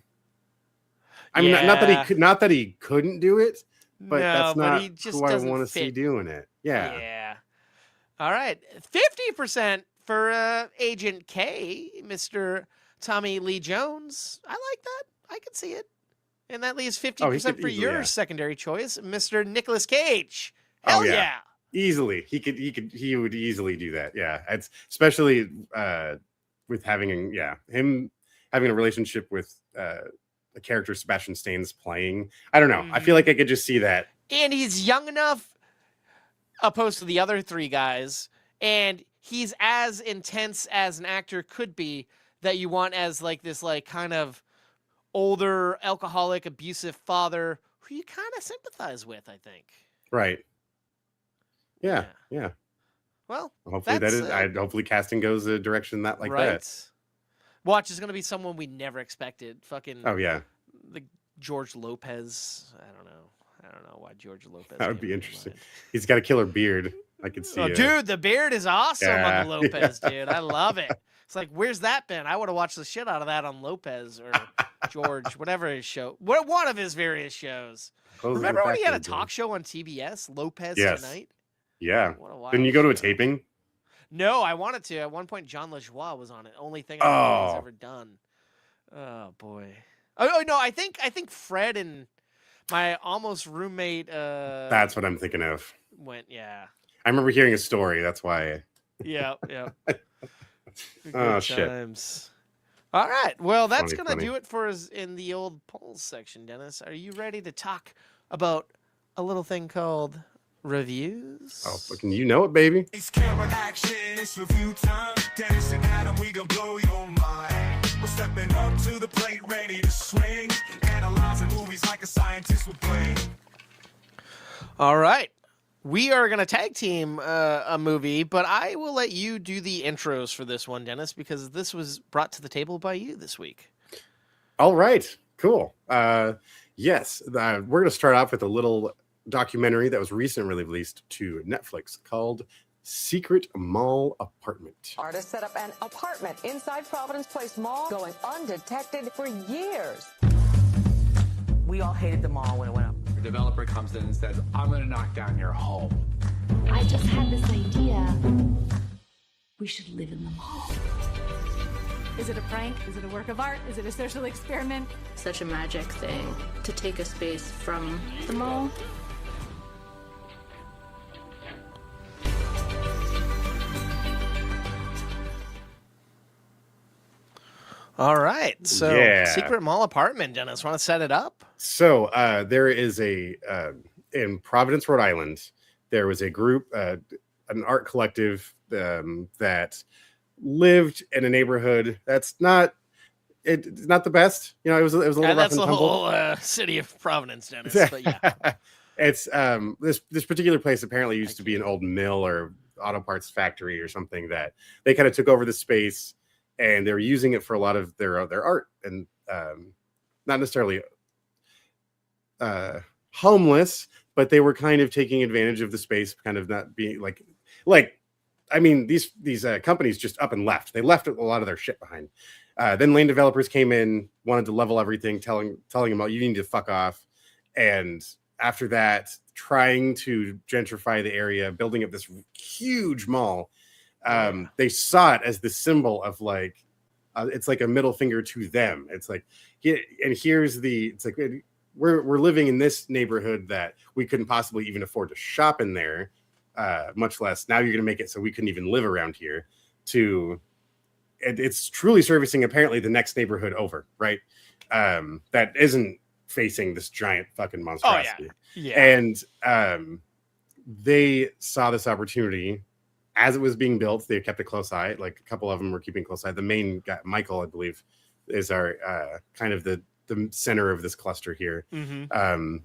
I mean, not that he couldn't do it, but that's not he just who I doesn't want to fit. see doing it. Yeah. Yeah. All right, 50% for Agent K, Mr. Tommy Lee Jones. I like that. I can see it. And that leaves 50% for easily, your secondary choice, Mr. Nicolas Cage. Oh, Hell yeah. yeah. Easily. He would easily do that. Yeah. It's especially with having him having a relationship with the character Sebastian Stan's playing. I don't know. I feel like I could just see that. And he's young enough opposed to the other three guys, and he's as intense as an actor could be that you want as like this like kind of older alcoholic abusive father who you kind of sympathize with, I think. Right. Yeah. Well, hopefully hopefully casting goes a direction that Watch is going to be someone we never expected. Fucking the George Lopez. I don't know why George Lopez. That would be interesting. He's got a killer beard. I could see. Dude, the beard is awesome on Lopez, dude. I love it. It's like, where's that been? I would have watched the shit out of that on Lopez or George, whatever his show. One of his various shows. Remember when he had a talk show on TBS, Lopez Tonight? Yeah. Didn't you go to a taping? No, I wanted to. At one point, John LaJoie was on it. Only thing I know he's ever done. Oh boy. Oh no, I think Fred and my almost roommate. That's what I'm thinking of. Yeah. I remember hearing a story. That's why. Yeah. Shit. All right. Well, that's gonna do it for us in the old polls section. Dennis, are you ready to talk about a little thing called reviews? Oh, fucking you know it, baby. It's camera action, it's review time. Dennis and Adam, we gon' blow your mind. We're stepping up to the plate, ready to swing. Analyzing movies like a scientist would play. All right. We are going to tag team a movie, but I will let you do the intros for this one, Dennis, because this was brought to the table by you this week. All right. Cool. Yes. We're going to start off with a little documentary that was recently released to Netflix called Secret Mall Apartment. Artists set up an apartment inside Providence Place Mall, going undetected for years. We all hated the mall when it went up. The developer comes in and says, I'm going to knock down your home. I just had this idea. We should live in the mall. Is it a prank? Is it a work of art? Is it a social experiment? Such a magic thing to take a space from the mall. All right. So, Secret Mall Apartment, Dennis, want to set it up? So, there is in Providence, Rhode Island, there was a group, an art collective that lived in a neighborhood that's not the best. You know, it was a little rough that's and the tumble. whole city of Providence, Dennis. But yeah. It's this particular place apparently used to be an old mill or auto parts factory or something that they kind of took over the space. And they're using it for a lot of their art, and not necessarily homeless, but they were kind of taking advantage of the space, kind of not being like. I mean, these companies just up and left. They left a lot of their shit behind. Then land developers came in, wanted to level everything, telling them, "Oh, you need to fuck off." And after that, trying to gentrify the area, building up this huge mall. They saw it as the symbol of like, it's like a middle finger to them. It's like, it's like we're living in this neighborhood that we couldn't possibly even afford to shop in there, much less now you're going to make it so we couldn't even live around here. It's truly servicing apparently the next neighborhood over, right? That isn't facing this giant fucking monstrosity. And they saw this opportunity. As it was being built, they kept a close eye. Like a couple of them were keeping close eye. The main guy, Michael, I believe, is our kind of the center of this cluster here. Mm-hmm.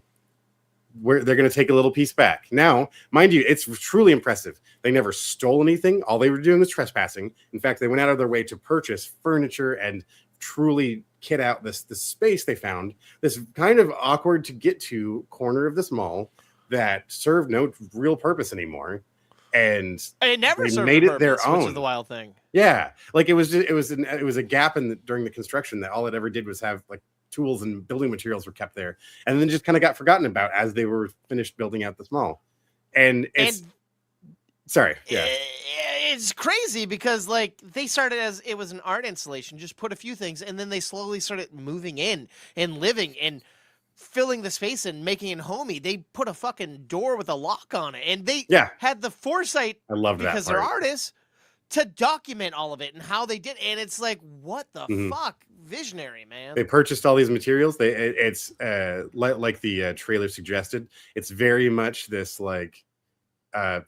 Where they're going to take a little piece back. Now, mind you, it's truly impressive. They never stole anything. All they were doing was trespassing. In fact, they went out of their way to purchase furniture and truly kit out this space they found. This kind of awkward to get to corner of this mall that served no real purpose anymore. And it never made it their own. Which is the wild thing. Yeah, like it was a gap during the construction that all it ever did was have like tools and building materials were kept there, and then just kind of got forgotten about as they were finished building out this mall. And Sorry. Yeah. It's crazy because like they started as it was an art installation, just put a few things, and then they slowly started moving in and living and filling the space and making it homey. They put a fucking door with a lock on it, and they had the foresight. I love that because they're artists to document all of it and how they did. And it's like, what the fuck, visionary, man. They purchased all these materials. It's like the trailer suggested. It's very much this like.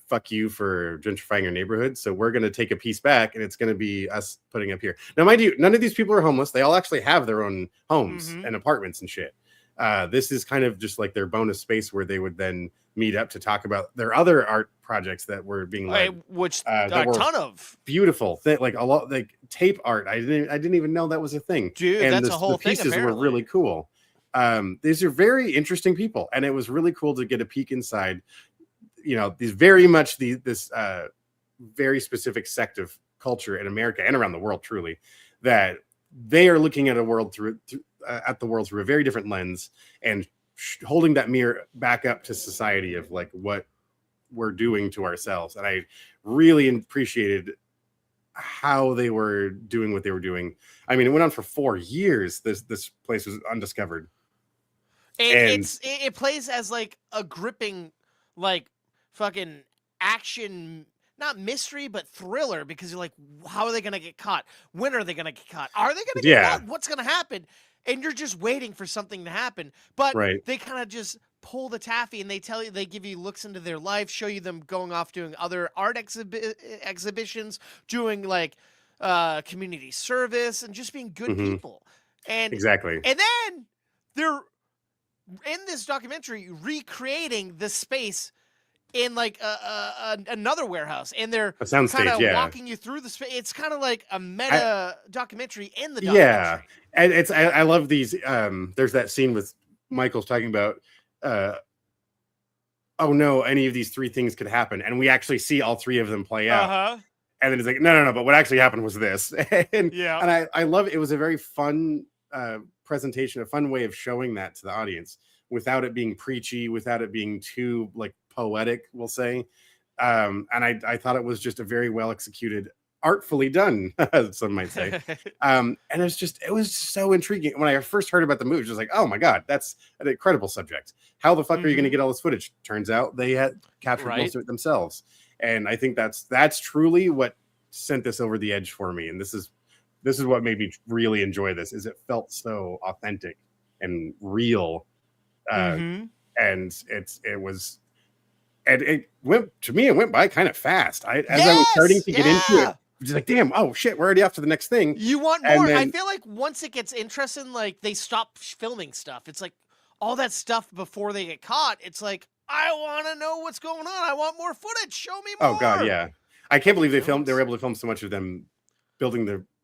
Fuck you for gentrifying your neighborhood. So we're going to take a piece back and it's going to be us putting up here. Now, mind you, none of these people are homeless. They all actually have their own homes and apartments and shit. This is kind of just like their bonus space where they would then meet up to talk about their other art projects that were being led, which a ton of beautiful like a lot like tape art. I didn't even know that was a thing. Dude, and that's a whole thing. The pieces apparently were really cool. These are very interesting people, and it was really cool to get a peek inside. You know, these very much this very specific sect of culture in America and around the world, truly, that they are looking at a world through a very different lens and holding that mirror back up to society of like what we're doing to ourselves. And I really appreciated how they were doing what they were doing. I mean, it went on for 4 years. This place was undiscovered. And it plays as like a gripping, like fucking action, not mystery, but thriller, because you're like, how are they going to get caught? When are they going to get caught? Are they going to get caught? What's going to happen? And you're just waiting for something to happen. But they kind of just pull the taffy and they give you looks into their life, show you them going off doing other art exhibitions, doing like community service and just being good people. And exactly. And then they're in this documentary recreating the space in like another warehouse, and they're kind of walking you through the space. It's kind of like a meta documentary in the documentary. Yeah, and I love these. There's that scene with Michael's talking about, oh no, any of these 3 things could happen, and we actually see all 3 of them play out. And then it's like, no, but what actually happened was this. And I love it. It was a very fun presentation, a fun way of showing that to the audience without it being preachy, without it being too like poetic, we'll say. And I thought it was just a very well executed, artfully done, some might say. And it was so intriguing. When I first heard about the movie, I was just like, oh my God, that's an incredible subject. How the fuck are you going to get all this footage? Turns out they had captured most of it themselves. And I think that's truly what sent this over the edge for me. And this is what made me really enjoy this, is it felt so authentic and real. And it went by kind of fast. As I was starting to get into it, just like, damn, oh shit, we're already off to the next thing. You want more? I feel like once it gets interesting, like they stop filming stuff. It's like all that stuff before they get caught. It's like, I want to know what's going on. I want more footage. Show me more. Oh God, yeah. I can't believe they were able to film so much of them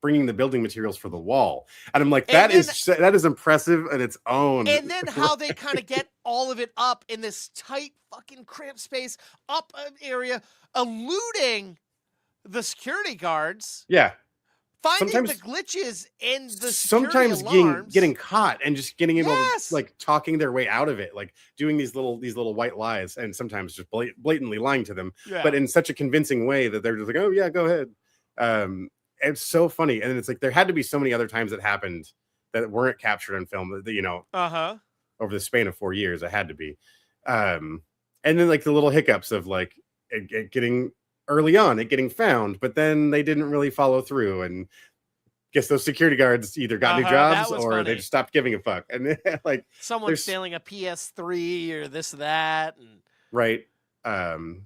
bringing the building materials for the wall. And I'm like, that is impressive in its own. And then how they kind of get all of it up in this tight fucking cramped space, up an area, eluding the security guards. Yeah. Finding the glitches in the security sometimes getting caught and just getting able to like talking their way out of it, like doing these little white lies, and sometimes just blatantly lying to them, but in such a convincing way that they're just like, oh yeah, go ahead. It's so funny. And it's like there had to be so many other times that happened that weren't captured on film, that, you know, over the span of 4 years. It had to be. And then like the little hiccups of like it getting early on, it getting found, but then they didn't really follow through. And guess those security guards either got new jobs or they just stopped giving a fuck. And like someone stealing a PS3 or this, that, and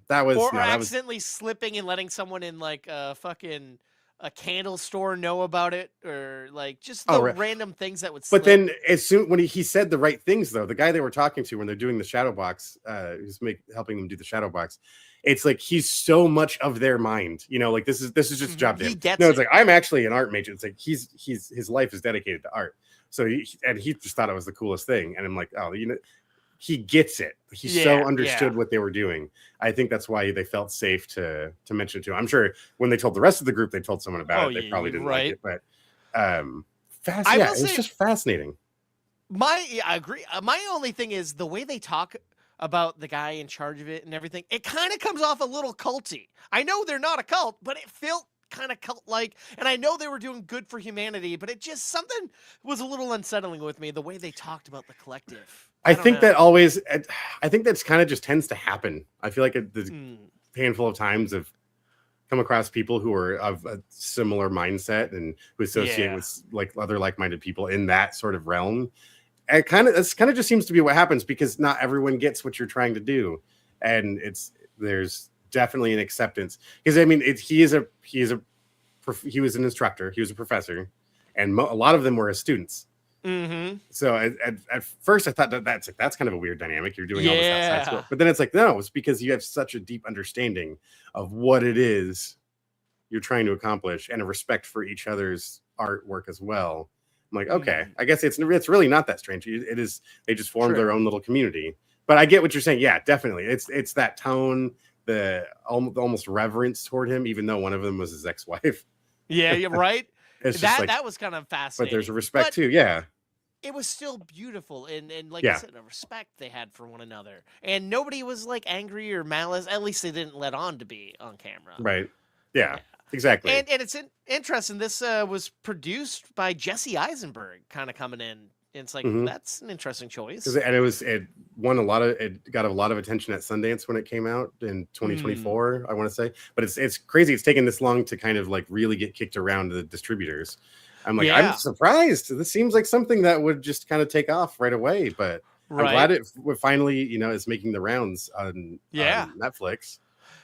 that was or accidentally slipping and letting someone in like a fucking a candle store know about it, or like just the random things that would slip. But then as soon when he said the right things, though, the guy they were talking to when they're doing the shadow box, who's helping them do the shadow box, it's like he's so much of their mind, you know, like this is just a job to him. It's like, I'm actually an art major. It's like his life is dedicated to art. So he just thought it was the coolest thing. And I'm like, oh, you know, he gets it. He so understood what they were doing. I think that's why they felt safe to mention it to him. I'm sure when they told the rest of the group, they told someone about it. They probably didn't like it, but it's just fascinating. I agree. My only thing is the way they talk about the guy in charge of it and everything, it kind of comes off a little culty. I know they're not a cult, but it felt kind of cult-like, and I know they were doing good for humanity, but it just, something was a little unsettling with me, the way they talked about the collective. I think that always, I think that's kind of just tends to happen. I feel like there's a handful of times I've come across people who are of a similar mindset and who associate with like other like-minded people in that sort of realm. It kind of just seems to be what happens, because not everyone gets what you're trying to do, and there's definitely an acceptance, because I mean he was an instructor, he was a professor, and a lot of them were his students. Mm-hmm. So at first I thought that's kind of a weird dynamic. You're doing all this outside school, but then it's like, no, it's because you have such a deep understanding of what it is you're trying to accomplish and a respect for each other's artwork as well. I'm like, okay, I guess it's really not that strange. It is, they just formed their own little community. But I get what you're saying. Yeah, definitely. It's that tone, the almost reverence toward him, even though one of them was his ex-wife. Yeah, you're right. That was kind of fascinating. But there's a respect too, yeah. It was still beautiful, and like I said, a respect they had for one another. And nobody was like angry or malice. At least they didn't let on to be on camera. Right. Yeah. Exactly. And it's interesting. This was produced by Jesse Eisenberg, kind of coming in. And it's like, that's an interesting choice. And it got a lot of attention at Sundance when it came out in 2024, I want to say. But it's crazy. It's taken this long to kind of like really get kicked around to the distributors. I'm like, I'm surprised. This seems like something that would just kind of take off right away. But I'm glad it finally, is making the rounds on Netflix.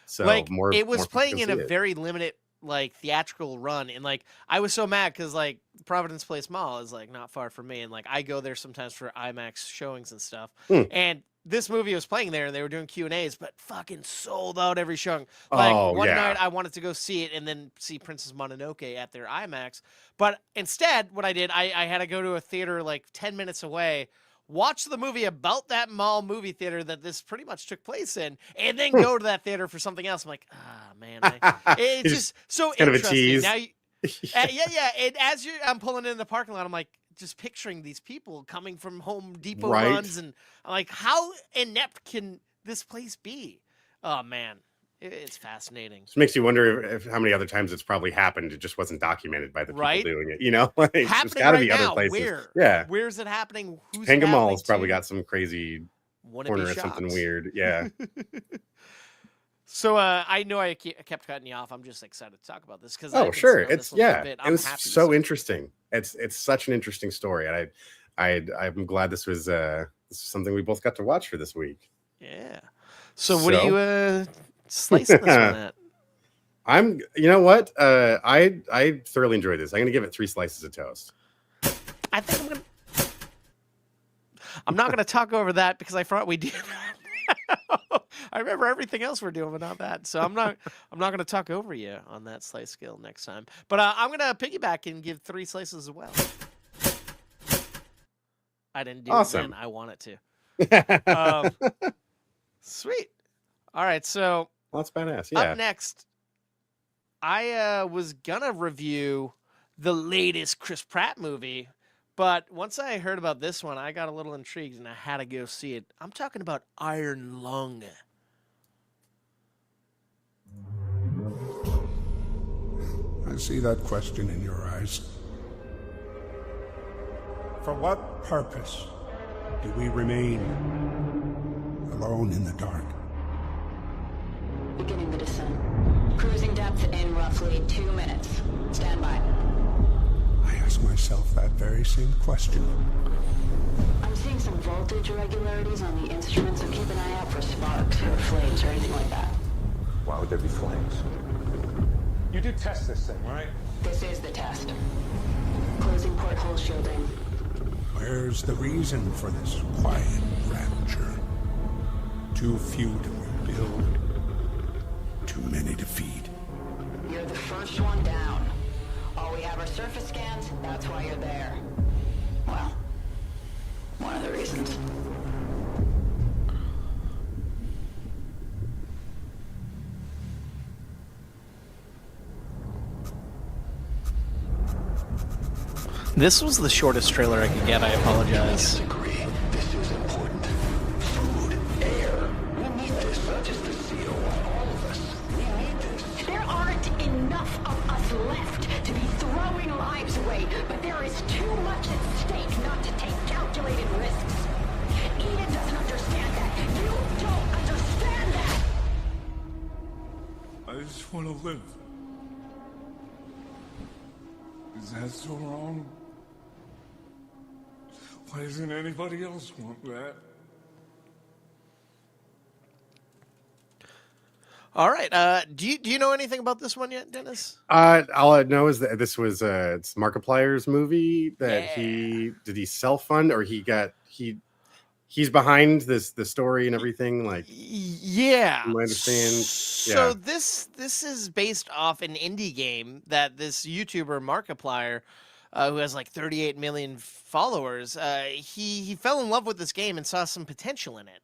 So like, it was playing in a very limited like theatrical run, and like I was so mad because like Providence Place Mall is like not far from me, and like I go there sometimes for IMAX showings and stuff. And this movie was playing there, and they were doing Q&As, but fucking sold out every showing. Like one night I wanted to go see it and then see Princess Mononoke at their IMAX, but instead what I did, I had to go to a theater like 10 minutes away, watch the movie about that mall movie theater that this pretty much took place in, and then go to that theater for something else. I'm like, man, it's just so kind interesting. Of a tease. Now, and as I'm pulling in the parking lot, I'm like just picturing these people coming from Home Depot runs, and I'm like, how inept can this place be? Oh man, it's fascinating. It makes you wonder if how many other times it's probably happened. It just wasn't documented by the people doing it. Like, happening there's got to be now. other places. Where? Yeah, where's it happening? Who's Panga Mall's probably got some crazy corner or shops. something weird. Yeah. So I know I kept cutting you off. I'm just excited to talk about this because sure, it was so interesting. It's such an interesting story, and I'm glad this was something we both got to watch for this week. Yeah. So what do you slicing this one at? You know what? I thoroughly enjoyed this. I'm gonna give it 3 slices of toast. I think I'm not gonna talk over that because I thought we did. I remember everything else we're doing, but not that. So I'm not going to talk over you on that slice skill next time. But I'm going to piggyback and give 3 slices as well. I didn't do it then. I want it to. Sweet. All right. So that's badass. Yeah. Up next, I was going to review the latest Chris Pratt movie. But once I heard about this one, I got a little intrigued and I had to go see it. I'm talking about Iron Lung. I see that question in your eyes. For what purpose do we remain alone in the dark? Beginning the descent. Cruising depth in roughly 2 minutes. Stand by. I ask myself that very same question. I'm seeing some voltage irregularities on the instrument, so keep an eye out for sparks or flames or anything like that. Why would there be flames? You did test this thing, right? This is the test. Closing porthole shielding. Where's the reason for this quiet rapture? Too few to rebuild, too many to feed. You're the first one down. All we have are surface scans, that's why you're there. Well, one of the reasons. This was the shortest trailer I could get, I apologize. Disagree. This is important. Food, air, just want to live. Is that so wrong? Why doesn't anybody else want that? All right. Do you know anything about this one yet, Dennis? All I know is that this was it's Markiplier's movie that he self-fund, or he's behind the story and everything, like, yeah, I understand. So this is based off an indie game that this YouTuber Markiplier, who has like 38 million followers, he fell in love with this game and saw some potential in it.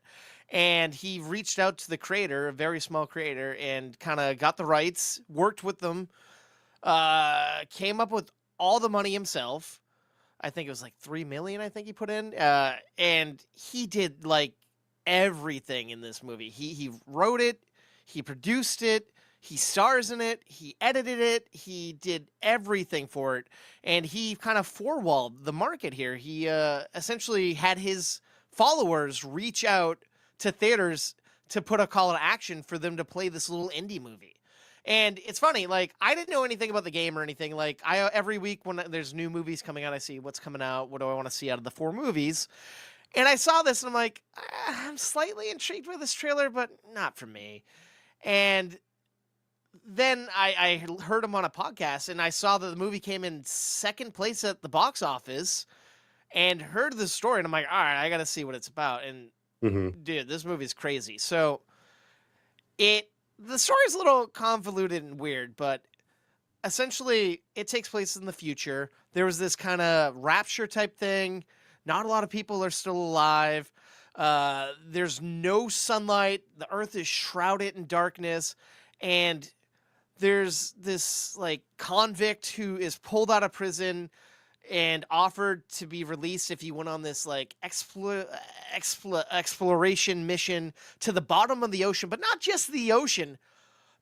And he reached out to the creator, a very small creator, and kind of got the rights, worked with them, came up with all the money himself. I think it was like 3 million, I think he put in. And he did like everything in this movie. He wrote it, he produced it, he stars in it, he edited it, he did everything for it. And he kind of four-walled the market here. He essentially had his followers reach out to theaters to put a call to action for them to play this little indie movie. And it's funny, like, I didn't know anything about the game or anything. Like, every week when there's new movies coming out, I see what's coming out, what do I want to see out of the 4 movies. And I saw this and I'm like, I'm slightly intrigued by this trailer, but not for me. And then I heard him on a podcast and I saw that the movie came in 2nd place at the box office and heard the story. And I'm like, all right, I got to see what it's about. And dude, this movie's crazy. So the story's a little convoluted and weird, but essentially it takes place in the future. There was this kind of rapture type thing. Not a lot of people are still alive. There's no sunlight. The earth is shrouded in darkness. And there's this like convict who is pulled out of prison and offered to be released if he went on this like exploration mission to the bottom of the ocean, but not just the ocean,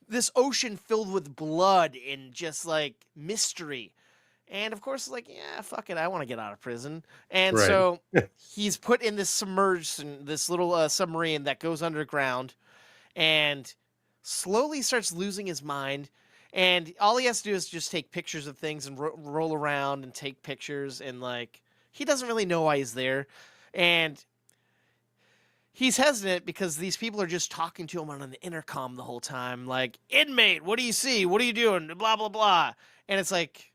this ocean filled with blood and just like mystery. And of course, like, yeah, fuck it, I want to get out of prison. And so he's put in this this little submarine that goes underground and slowly starts losing his mind. And all he has to do is just take pictures of things and roll around and take pictures. And, like, he doesn't really know why he's there. And he's hesitant because these people are just talking to him on an intercom the whole time. Like, inmate, what do you see? What are you doing? Blah, blah, blah. And it's like,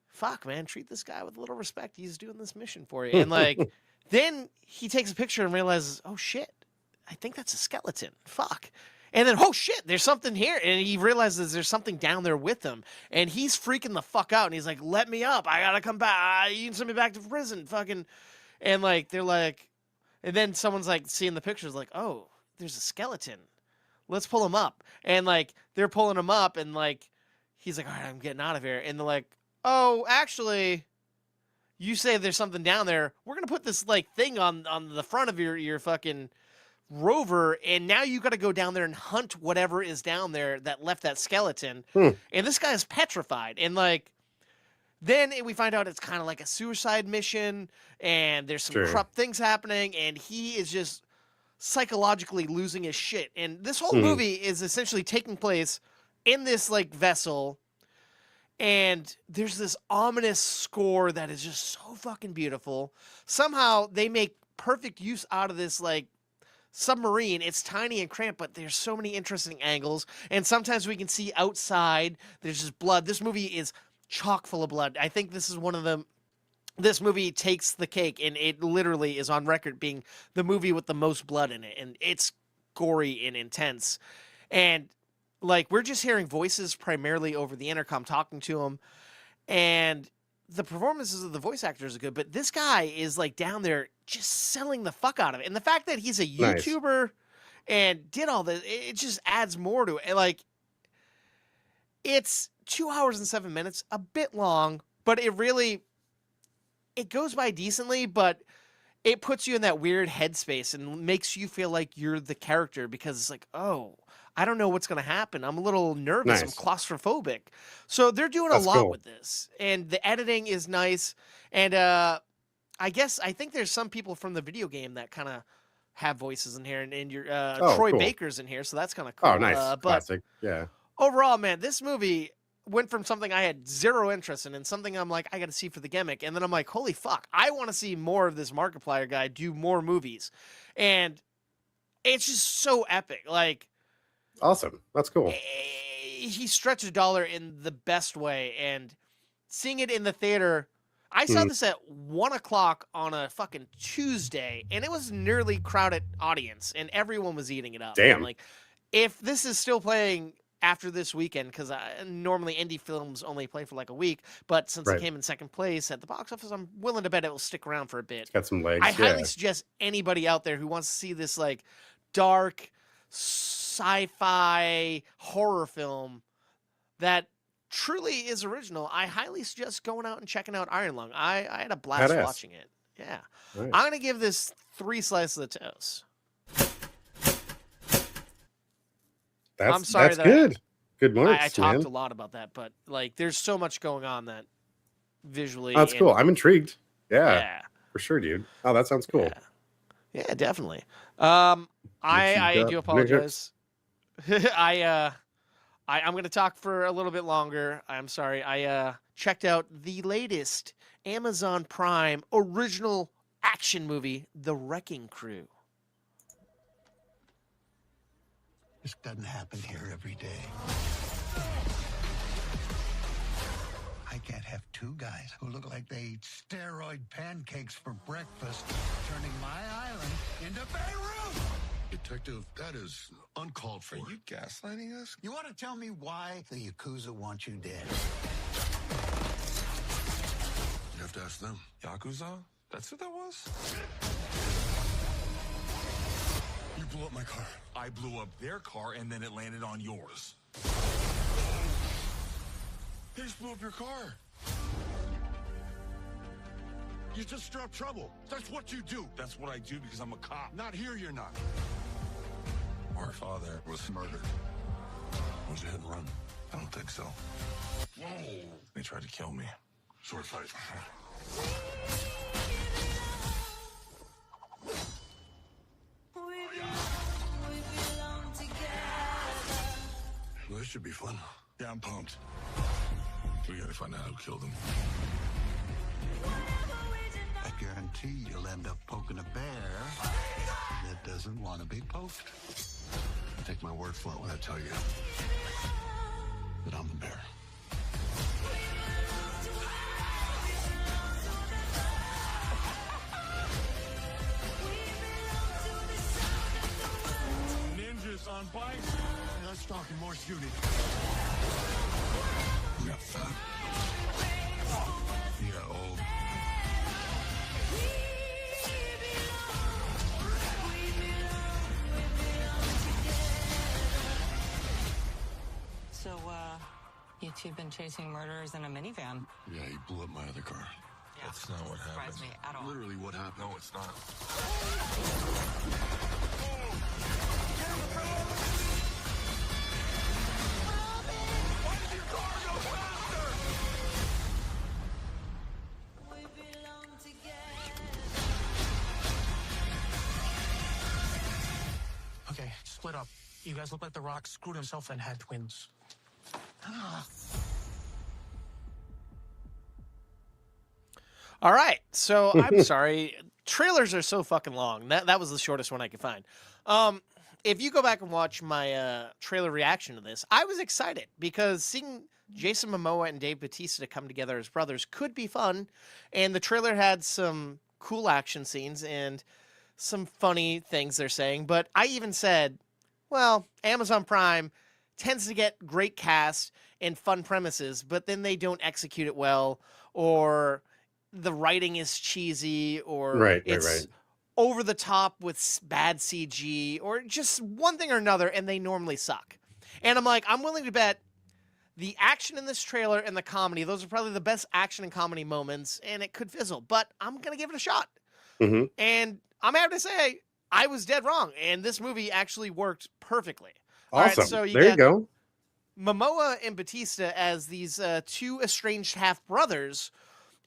fuck, man, treat this guy with a little respect. He's doing this mission for you. And, like, then he takes a picture and realizes, oh, shit, I think that's a skeleton. Fuck. And then, oh, shit, there's something here. And he realizes there's something down there with him. And he's freaking the fuck out. And he's like, let me up. I got to come back. You can send me back to prison. Fucking. And, like, they're like, and then someone's, like, seeing the pictures, like, oh, there's a skeleton. Let's pull him up. And, like, they're pulling him up. And, like, he's like, all right, I'm getting out of here. And they're like, oh, actually, you say there's something down there. We're going to put this, like, thing on the front of your fucking rover, and now you got to go down there and hunt whatever is down there that left that skeleton. And this guy is petrified. And like, then we find out it's kind of like a suicide mission, and there's some corrupt things happening, and he is just psychologically losing his shit. And this whole movie is essentially taking place in this like vessel, and there's this ominous score that is just so fucking beautiful. Somehow they make perfect use out of this like submarine. It's tiny and cramped, but there's so many interesting angles. And sometimes we can see outside, there's just blood. This movie is chock full of blood. I think this is one of them. This movie takes the cake, and it literally is on record being the movie with the most blood in it. And it's gory and intense. And like, we're just hearing voices primarily over the intercom talking to him. And the performances of the voice actors are good, but this guy is like down there just selling the fuck out of it. And the fact that he's a YouTuber and did all this, it just adds more to it. Like, it's 2 hours and 7 minutes, a bit long, but it goes by decently, but it puts you in that weird headspace and makes you feel like you're the character, because it's like, oh, I don't know what's going to happen. I'm a little nervous. I'm claustrophobic. So they're doing a lot with this. And the editing is nice. And I think there's some people from the video game that kind of have voices in here. And your Troy Baker's in here. So that's kind of cool. Oh, nice. Classic. Yeah. overall, man, this movie went from something I had zero interest in and something I'm like, I got to see for the gimmick. And then I'm like, holy fuck, I want to see more of this Markiplier guy do more movies. And it's just so epic. Like, awesome. That's cool. He stretched a dollar in the best way. And seeing it in the theater, I saw this at 1 o'clock on a fucking Tuesday, and it was nearly crowded audience, and everyone was eating it up. Damn. And like, if this is still playing after this weekend, because normally indie films only play for like a week, but since it came in second place at the box office, I'm willing to bet it will stick around for a bit. It's got some legs. I highly suggest anybody out there who wants to see this like dark sci-fi horror film that truly is original, I highly suggest going out and checking out Iron Lung. I had a blast watching it. Yeah. Nice. I'm going to give this 3 slices of toast. I'm sorry that's good. Good marks, I talked a lot about that, but like, there's so much going on that visually. Oh, that's cool. I'm intrigued. Yeah, for sure, dude. Oh, that sounds cool. Yeah, definitely. I do apologize. I'm going to talk for a little bit longer. I'm sorry. I checked out the latest Amazon Prime original action movie, The Wrecking Crew. This doesn't happen here every day. I can't have 2 guys who look like they eat steroid pancakes for breakfast, turning my island into Beirut! Detective, that is uncalled for. Are you gaslighting us? You want to tell me why the Yakuza want you dead? You have to ask them. Yakuza? That's what that was? You blew up my car. I blew up their car, and then it landed on yours. They just blew up your car. You just stir up trouble. That's what you do. That's what I do because I'm a cop. Not here, you're not. Our father was murdered. Was it hit and run? I don't think so. Whoa! They tried to kill me. Sword fight. Well, this should be fun. Yeah, I'm pumped. We gotta find out who killed him. I guarantee you'll end up poking a bear that doesn't want to be poked. Take my word for it when I tell you that I'm the bear. Ninjas on bikes. That's talking more shooting. You got fat. You got old. So, you two been chasing murderers in a minivan? Yeah, he blew up my other car. Yeah, that's not what happened. Surprised me at all. Literally what happened. No, it's not. Why did your car go faster? We belong together. Okay, split up. You guys look like The Rock screwed himself and had twins. All right, so I'm sorry. Trailers are so fucking long. That was the shortest one I could find. If you go back and watch my trailer reaction to this, I was excited because seeing Jason Momoa and Dave Bautista come together as brothers could be fun, and the trailer had some cool action scenes and some funny things they're saying. But I even said, well, Amazon Prime tends to get great cast and fun premises, but then they don't execute it well, or the writing is cheesy, or it's over the top with bad CG, or just one thing or another, and they normally suck. And I'm like, I'm willing to bet the action in this trailer and the comedy, those are probably the best action and comedy moments, and it could fizzle, but I'm going to give it a shot. Mm-hmm. And I'm happy to say I was dead wrong, and this movie actually worked perfectly. Awesome. All right, so there you go. Momoa and Bautista as these 2 estranged half-brothers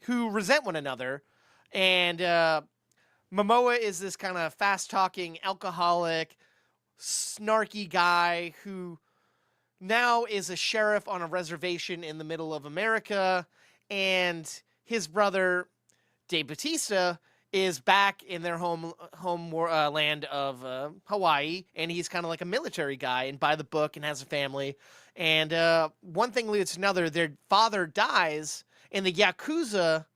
who resent one another. And Momoa is this kind of fast-talking, alcoholic, snarky guy who now is a sheriff on a reservation in the middle of America, and his brother Dave Bautista is back in their land of Hawaii, and he's kind of like a military guy and by the book and has a family. And one thing leads to another. Their father dies, and the Yakuza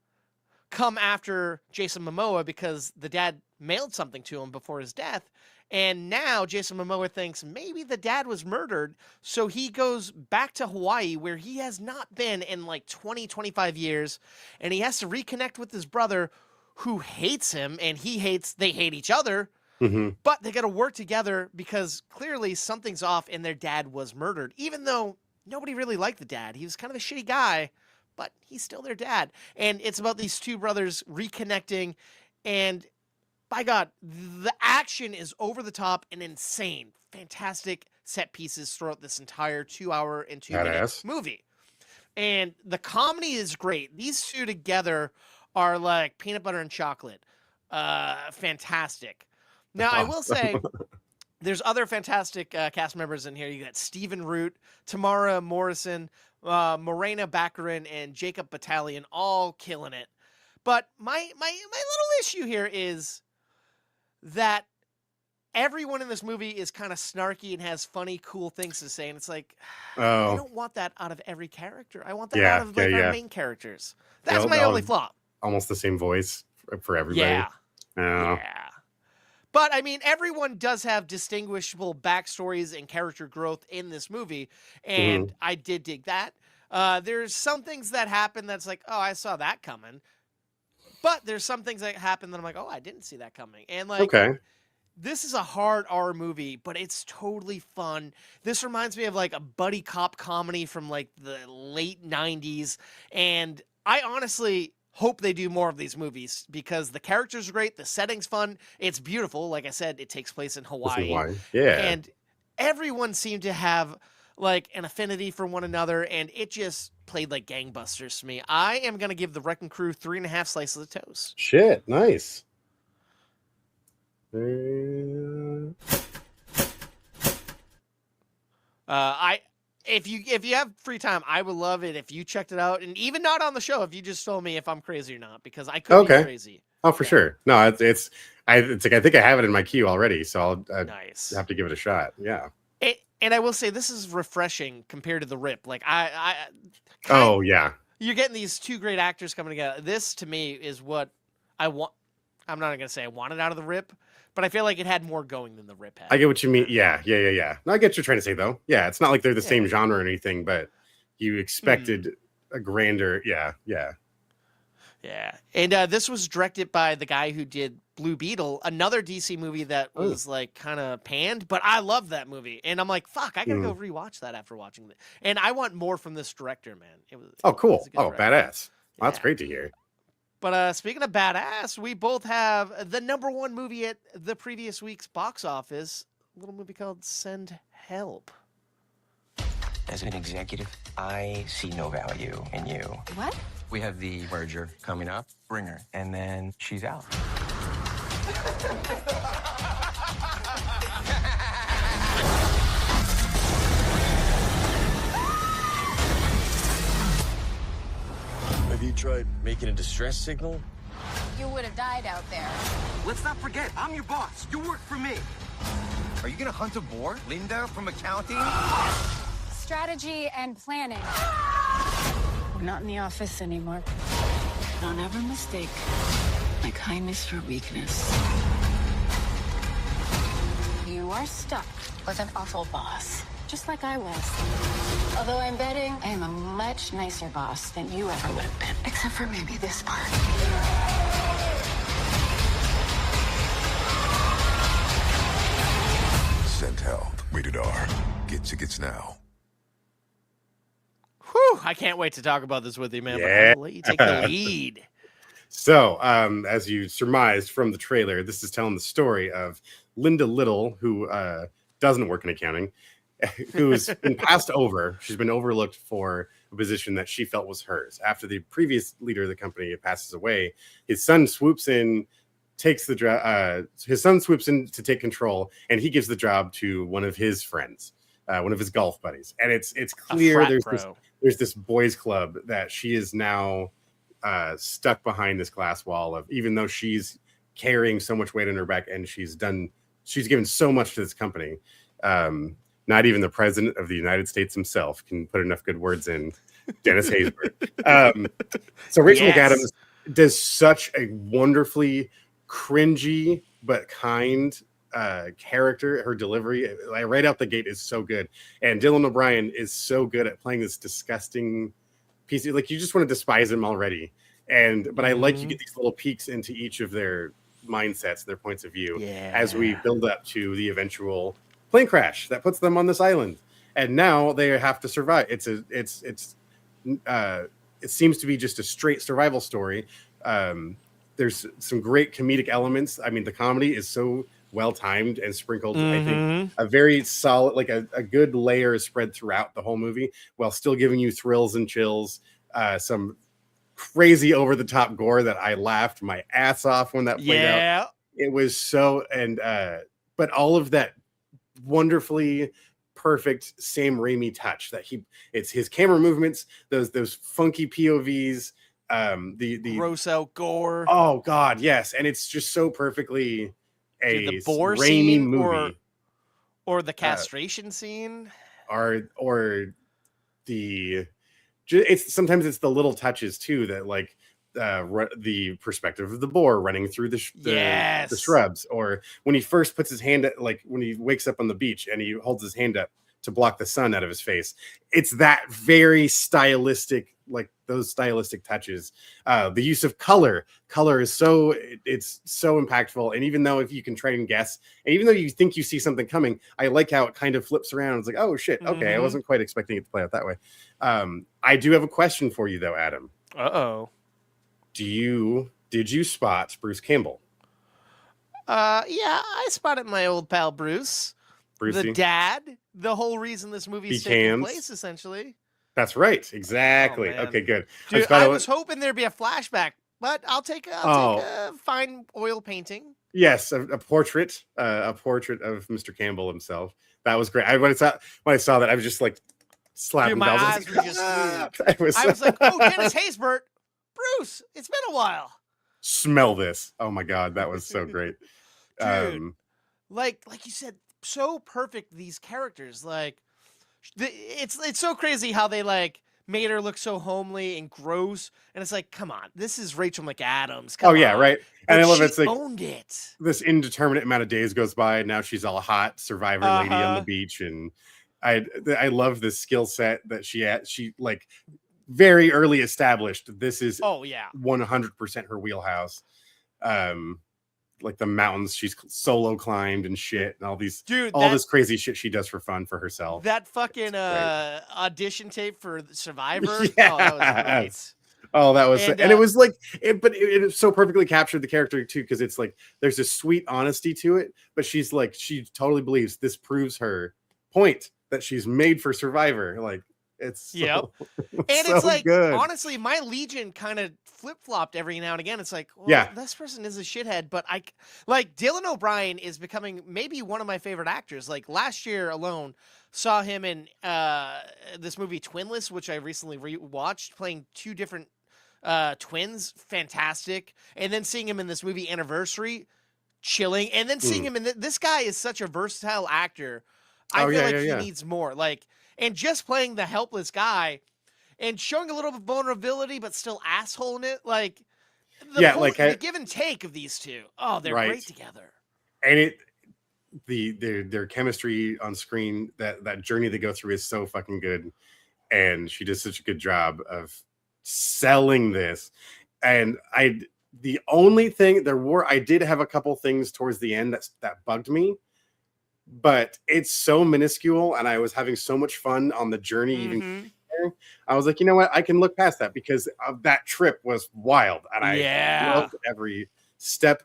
come after Jason Momoa because the dad mailed something to him before his death. And now Jason Momoa thinks maybe the dad was murdered. So he goes back to Hawaii, where he has not been in like 20, 25 years. And he has to reconnect with his brother, who hates him, and they hate each other. Mm-hmm. But they got to work together because clearly something's off and their dad was murdered. Even though nobody really liked the dad. He was kind of a shitty guy, but he's still their dad. And it's about these two brothers reconnecting. And by God, the action is over the top and insane. Fantastic set pieces throughout this entire 2 hour and 2 minute movie. And the comedy is great. These two together are like peanut butter and chocolate. Fantastic. Now, I will say, there's other fantastic cast members in here. You got Stephen Root, Tamara Morrison, Morena Baccarin, and Jacob Battalion, all killing it. But my little issue here is that everyone in this movie is kind of snarky and has funny, cool things to say. And it's like, I don't want that out of every character. I want that out of our main characters. That's my only flaw. Almost the same voice for everybody. Yeah. But, I mean, everyone does have distinguishable backstories and character growth in this movie, and I did dig that. There's some things that happen that's like, oh, I saw that coming. But there's some things that happen that I'm like, oh, I didn't see that coming. And, like, this is a hard R movie, but it's totally fun. This reminds me of, like, a buddy cop comedy from, like, the late 90s, and I honestly hope they do more of these movies because the characters are great, the setting's fun, it's beautiful. Like I said, it takes place in Hawaii. And everyone seemed to have like an affinity for one another, and it just played like gangbusters to me. I am gonna give the Wrecking Crew 3.5 slices of toast. Shit, nice. If you have free time, I would love it if you checked it out, and even not on the show, if you just told me if I'm crazy or not, because I could be crazy. Oh, for sure. No, it's like I think I have it in my queue already, so I'll have to give it a shot. Yeah. And I will say this is refreshing compared to The Rip. Like you're getting these two great actors coming together. This to me is what I want. I'm not gonna say I wanted out of The Rip, but I feel like it had more going than The Rip had. I get what you mean. Yeah. No, I get what you're trying to say, though. Yeah, it's not like they're the same genre or anything, but you expected a grander. Yeah. And this was directed by the guy who did Blue Beetle, another DC movie that was like kind of panned, but I love that movie. And I'm like, fuck, I gotta go rewatch that after watching it. And I want more from this director, man. Cool. Badass. Well, that's great to hear. But speaking of badass, we both have the #1 movie at the previous week's box office, a little movie called Send Help. As an executive, I see no value in you. What? We have the merger coming up. Bring her. And then she's out. Have you tried making a distress signal? You would have died out there. Let's not forget, I'm your boss. You work for me. Are you gonna hunt a boar? Linda from accounting? Strategy and planning. We're not in the office anymore. Don't ever mistake my kindness for weakness. You are stuck with an awful boss, just like I was. Although I'm betting I am a much nicer boss than you ever would have been, except for maybe this part. Send Help. Rated R. Get tickets now. Whew, I can't wait to talk about this with you, man. But I'll let you take the lead. So, as you surmised from the trailer, this is telling the story of Linda Little, who doesn't work in accounting, who's been passed over. She's been overlooked for a position that she felt was hers. After the previous leader of the company passes away, his son swoops in, takes the job. His son swoops in to take control, and he gives the job to one of his friends. one of his golf buddies, and it's clear pro. there's this boys club that she is now stuck behind this glass wall of, even though she's carrying so much weight on her back and she's given so much to this company. Not even the president of the United States himself can put enough good words in. Dennis Haysbert. So Rachel McAdams does such a wonderfully cringy but kind character. Her delivery, right out the gate, is so good. And Dylan O'Brien is so good at playing this disgusting piece. Like, you just want to despise him already. But I like you get these little peeks into each of their mindsets, their points of view, as we build up to the eventual plane crash that puts them on this island. And now they have to survive. It seems to be just a straight survival story. There's some great comedic elements. I mean, the comedy is so well timed and sprinkled. I think a very solid, like a good layer is spread throughout the whole movie, while still giving you thrills and chills. Some crazy over the top gore that I laughed my ass off when that played out. It was so, but all of that wonderfully perfect Sam Raimi touch that it's his camera movements, those funky POVs, the gross out gore. Oh God, yes, and it's just so perfectly the boar Raimi scene movie, or the castration scene, or sometimes it's the little touches too that, like, the perspective of the boar running through the shrubs, or when he first puts his hand, like when he wakes up on the beach and he holds his hand up to block the sun out of his face. It's that very stylistic, like those stylistic touches. The use of color is it's so impactful. And even though if you can try and guess, and even though you think you see something coming, I like how it kind of flips around. It's like, oh shit, okay, I wasn't quite expecting it to play out that way. I do have a question for you though, Adam. Did you spot Bruce Campbell? Yeah, I spotted my old pal Bruce. Brucey. The dad, the whole reason this movie's taking place, essentially. That's right. Exactly. Okay, good. Dude, I was hoping there'd be a flashback, but I'll take a fine oil painting. Yes, a portrait of Mr. Campbell himself. That was great. When I saw that, I was just like slapping my bells. eyes were just I was like, oh, Dennis Haysbert, Bruce, it's been a while. Smell this. Oh my God, that was so great. Dude, like you said, so perfect, these characters. Like, it's so crazy how they like made her look so homely and gross, and it's like, come on, this is Rachel McAdams. Come on. Right. And I love it's like owned it. This indeterminate amount of days goes by, and now she's all hot survivor lady on the beach, and I love this skill set that she had. She like very early established this is 100% her wheelhouse. Like the mountains she's solo climbed and shit, and all this crazy shit she does for fun for herself. That fucking audition tape for Survivor. Yeah. Oh, that was great. Oh, that was, and it was like, it so perfectly captured the character too, because it's like there's a sweet honesty to it, but she's like, she totally believes this proves her point that she's made for Survivor. Like, it's and it's like good. Honestly, my Legion kind of flip-flopped every now and again. It's like, well, this person is a shithead, but I like Dylan O'Brien is becoming maybe one of my favorite actors. Like last year alone, saw him in this movie Twinless, which I recently rewatched, playing two different twins, fantastic. And then seeing him in this movie Anniversary, chilling. And then seeing him in this guy is such a versatile actor. I feel like he needs more. Like, and just playing the helpless guy and showing a little bit of vulnerability, but still assholing it. Like, the give and take of these two. Oh, they're great together. And their chemistry on screen, that journey they go through is so fucking good. And she does such a good job of selling this. And the only thing I did have a couple things towards the end that bugged me, but it's so minuscule, and I was having so much fun on the journey. Even I was like, you know what, I can look past that, because that trip was wild, and I loved every step.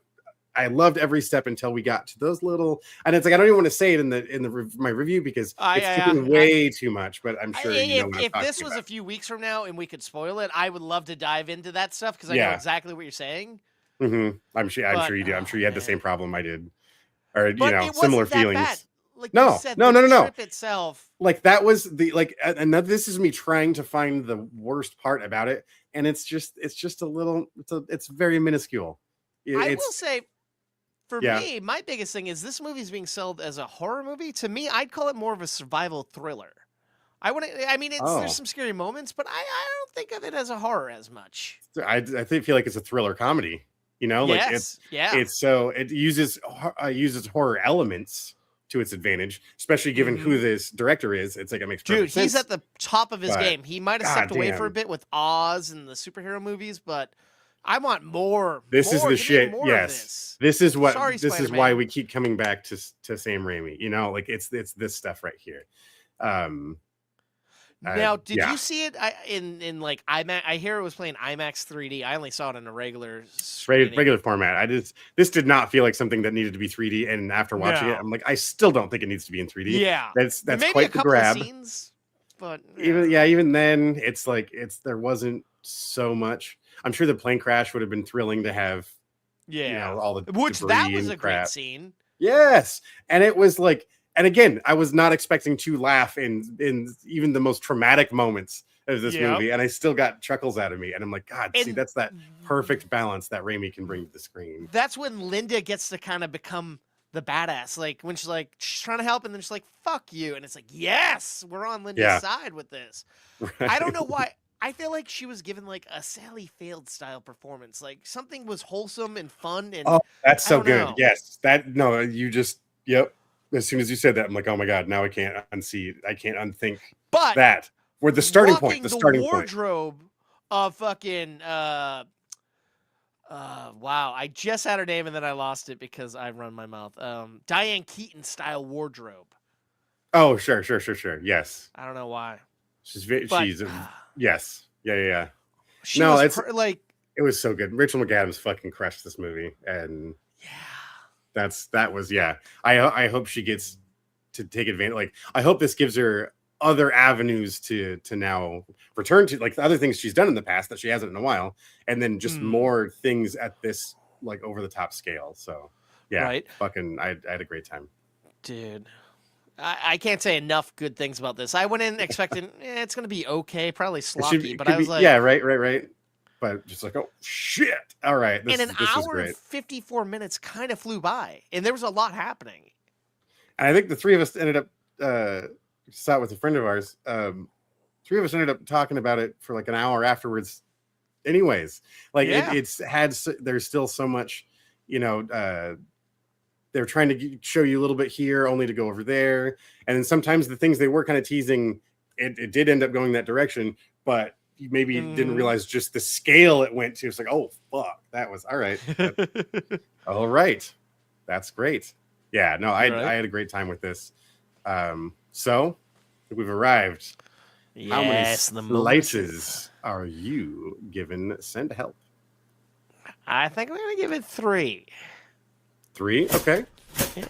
I loved every step until we got to those little, and it's like I don't even want to say it in my review because it's skipping way too much. But I'm sure you know what if this was a few weeks from now and we could spoil it, I would love to dive into that stuff because I know exactly what you're saying. I'm sure you do. I'm sure you had the same problem I did. Or, similar feelings. Bad. like No, you said, no, the no. trip itself. Like that was the like, and this is me trying to find the worst part about it, and it's just a little, it's very minuscule. I will say, for Yeah. me, my biggest thing is this movie's being sold as a horror movie. To me, I'd call it more of a survival thriller. I mean, there's some scary moments, but I don't think of it as a horror as much. I feel like it's a thriller comedy. You know, like it uses horror elements to its advantage, especially given who this director is. It's like it makes perfect sense. He's at the top of his game. He might have stepped away for a damn. bit with Oz and the superhero movies, but I want more. This is the shit. Yes, this is what. Sorry, this Spider-Man. is why we keep coming back to Sam Raimi. You know, like it's this stuff right here. Now, did you see it in like IMAX? I hear it was playing IMAX 3D. I only saw it in a regular format. This did not feel like something that needed to be 3D. And after watching it, I'm like, I still don't think it needs to be in 3D. Yeah, that's maybe quite a the couple grab. of scenes, but even then, it's like there wasn't so much. I'm sure the plane crash would have been thrilling to have. Yeah, you know, all the that was a crap. great scene. Yes, and it was like. And again, I was not expecting to laugh in even the most traumatic moments of this movie, and I still got chuckles out of me. And I'm like, God, see, that's that perfect balance that Raimi can bring to the screen. That's when Linda gets to kind of become the badass. Like when she's trying to help, and then she's like, "Fuck you," and it's like, yes, we're on Linda's side with this. Right. I don't know why. I feel like she was given like a Sally Field style performance. Like something was wholesome and fun. And that's so good. Yes, yep. As soon as you said that, I'm like, oh my God, now I can't unthink that. Where the starting point, wardrobe of fucking wow, I just had her name and then I lost it because I run my mouth. Diane Keaton style wardrobe. Oh, sure. Yes. I don't know why. Yes. Yeah. It was so good. Rachel McAdams fucking crushed this movie, and I hope she gets to take advantage. Like, I hope this gives her other avenues to now return to, like the other things she's done in the past that she hasn't in a while, and then just more things at this like over the top scale. So fucking, I had a great time, dude. I can't say enough good things about this. I went in expecting it's gonna be okay, probably sloppy, but I was like, right. But just like, oh shit! All right, and an hour and 54 minutes kind of flew by, and there was a lot happening. And I think the three of us ended up saw it with a friend of ours. Three of us ended up talking about it for like an hour afterwards. Anyways, like there's still so much, you know. They're trying to show you a little bit here, only to go over there, and then sometimes the things they were kind of teasing, it did end up going that direction, but you maybe didn't realize just the scale it went to. It's like, oh fuck, that was all right. All right, that's great. Yeah, no, I had a great time with this. So we've arrived. How many slices are you given Send Help? I think I'm gonna give it 3. 3? Okay. Yeah.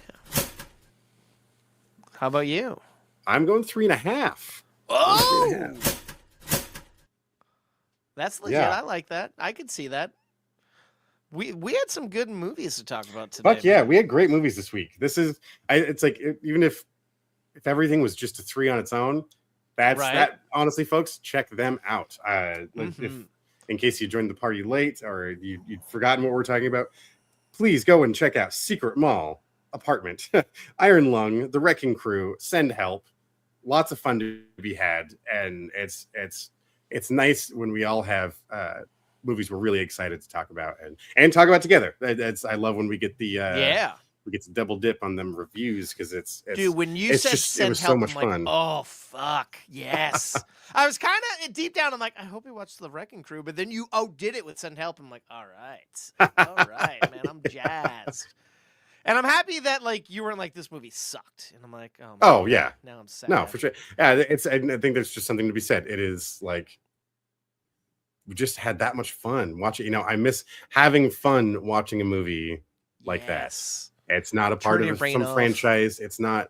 How about you? I'm going 3.5. Oh! 3.5. That's legit. Yeah. I like that. I could see that. We had some good movies to talk about today. Fuck yeah, we had great movies this week. It's like, even if everything was just a 3 on its own, that honestly, folks, check them out. If in case you joined the party late or you'd forgotten what we're talking about, please go and check out Secret Mall, Apartment, Iron Lung, The Wrecking Crew, Send Help. Lots of fun to be had, and it's nice when we all have movies we're really excited to talk about and talk about together. I love when we get we get to double dip on them reviews, because it's dude, when you said Send Help, so much I'm like, fun. Oh fuck yes. I was kind of deep down, I'm like, I hope you watched The Wrecking Crew, but then you outdid it with Send Help. I'm like, all right, man, I'm jazzed. And I'm happy that like you weren't like, this movie sucked, and I'm like, oh yeah, now I'm sad. No, for sure. Yeah, I think there's just something to be said. It is like, we just had that much fun watching. You know, I miss having fun watching a movie like that. It's not a part of some franchise. It's not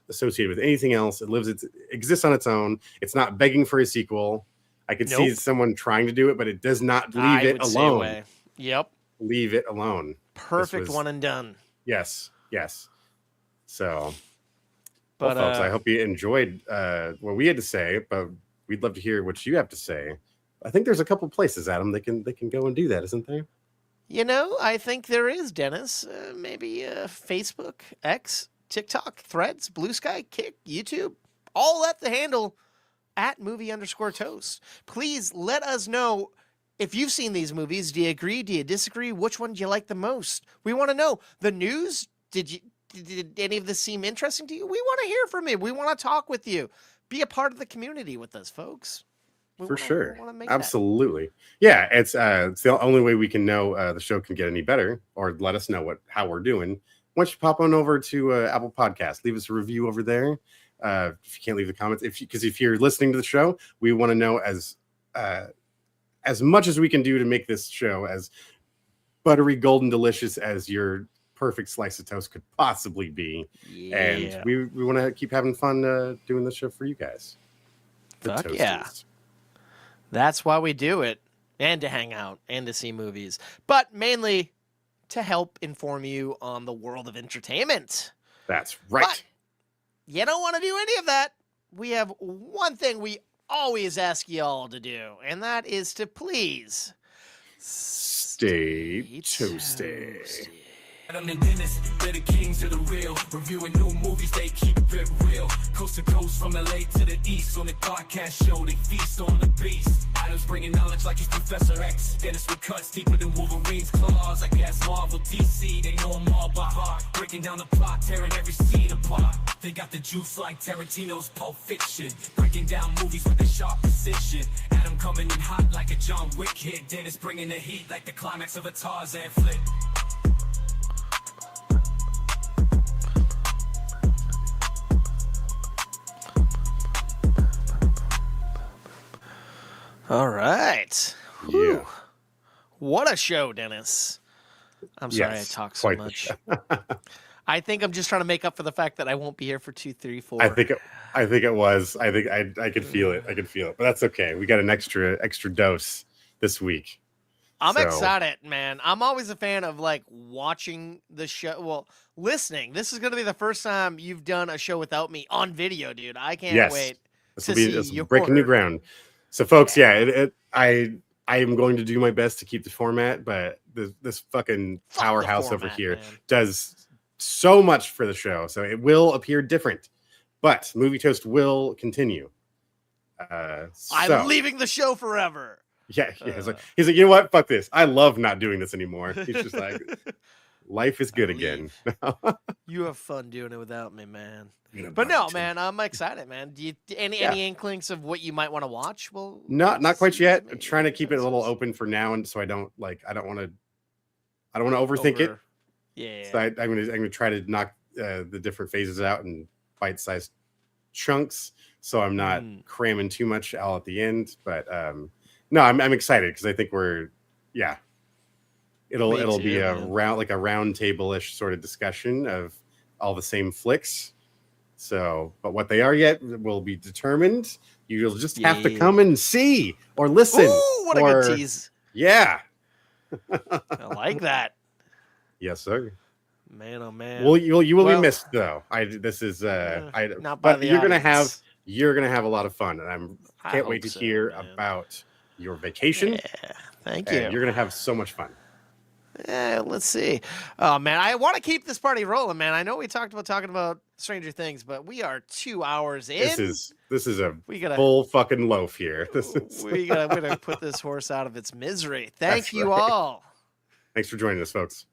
associated with anything else. It exists on its own. It's not begging for a sequel. I could see someone trying to do it, but it does not leave it alone. Yep. Leave it alone. Perfect one and done. Yes. So But folks, I hope you enjoyed what we had to say, but we'd love to hear what you have to say. I think there's a couple places, Adam, they can go and do that, isn't there? I think there is, Dennis. Maybe Facebook, X, TikTok, Threads, Blue Sky, Kick, YouTube, all at the handle at movie_toast. Please let us know if you've seen these movies. Do you agree? Do you disagree? Which one do you like the most? We want to know. The news, did any of this seem interesting to you? We want to hear from you. We want to talk with you. Be a part of the community with us, folks. For sure. Absolutely. Yeah, it's the only way we can know the show can get any better, or let us know how we're doing. Why don't you pop on over to Apple Podcasts, leave us a review over there. If you can't leave the comments, because if you're listening to the show, we want to know as much as we can do to make this show as buttery, golden, delicious as your perfect slice of toast could possibly be. Yeah. And we want to keep having fun doing this show for you guys. Fuck yeah. That's why we do it, and to hang out and to see movies, but mainly to help inform you on the world of entertainment. That's right. But you don't want to do any of that. We have one thing we always ask y'all to do, and that is to please stay toasty. Adam and Dennis, they're the kings of the real. Reviewing new movies, they keep it real. Coast to coast, from LA to the east. On the podcast show, they feast on the beast. Adam's bringing knowledge like he's Professor X. Dennis with cuts deeper than Wolverine's claws. I guess Marvel, DC, they know them all by heart. Breaking down the plot, tearing every scene apart. They got the juice like Tarantino's Pulp Fiction. Breaking down movies with a sharp precision. Adam coming in hot like a John Wick hit. Dennis bringing the heat like the climax of a Tarzan flick. All right. Yeah. What a show, Dennis. I'm sorry I talk so much. I think I'm just trying to make up for the fact that I won't be here for 2, 3, 4. I think it was. I think I could feel it. I could feel it. But that's okay. We got an extra dose this week. I'm excited, man. I'm always a fan of watching the show. Well, listening. This is going to be the first time you've done a show without me on video, dude. I can't wait to see you. Breaking new ground. So, folks, I am going to do my best to keep the format, but this fucking powerhouse over here does so much for the show, so it will appear different. But Movie Toast will continue. I'm leaving the show forever. Yeah, he's like, you know what? Fuck this. I love not doing this anymore. He's just like, life is good again. You have fun doing it without me, man. But no, man, I'm excited, man. Do you any inklings of what you might want to watch? Well, not quite yet. I'm trying to keep it a little open for now, and so I don't want to overthink it. Yeah. So I'm gonna try to knock the different phases out in bite-sized chunks, so I'm not cramming too much all at the end. But no, I'm excited because I think it'll be a round table-ish sort of discussion of all the same flicks. So, but what they are yet will be determined. You'll just have to come and see or listen. Ooh, what a good tease. Yeah. I like that. Yes, sir. Man, oh man. Well, you will be missed though. But you're gonna have a lot of fun, and I can't wait to hear about your vacation. Yeah, thank you. You're gonna have so much fun. Let's see. Oh man, I want to keep this party rolling, man. I know we talked about talking about Stranger Things, but we are 2 hours in. This is a full fucking loaf here. We're gonna put this horse out of its misery. Thank you all. Thanks for joining us, folks.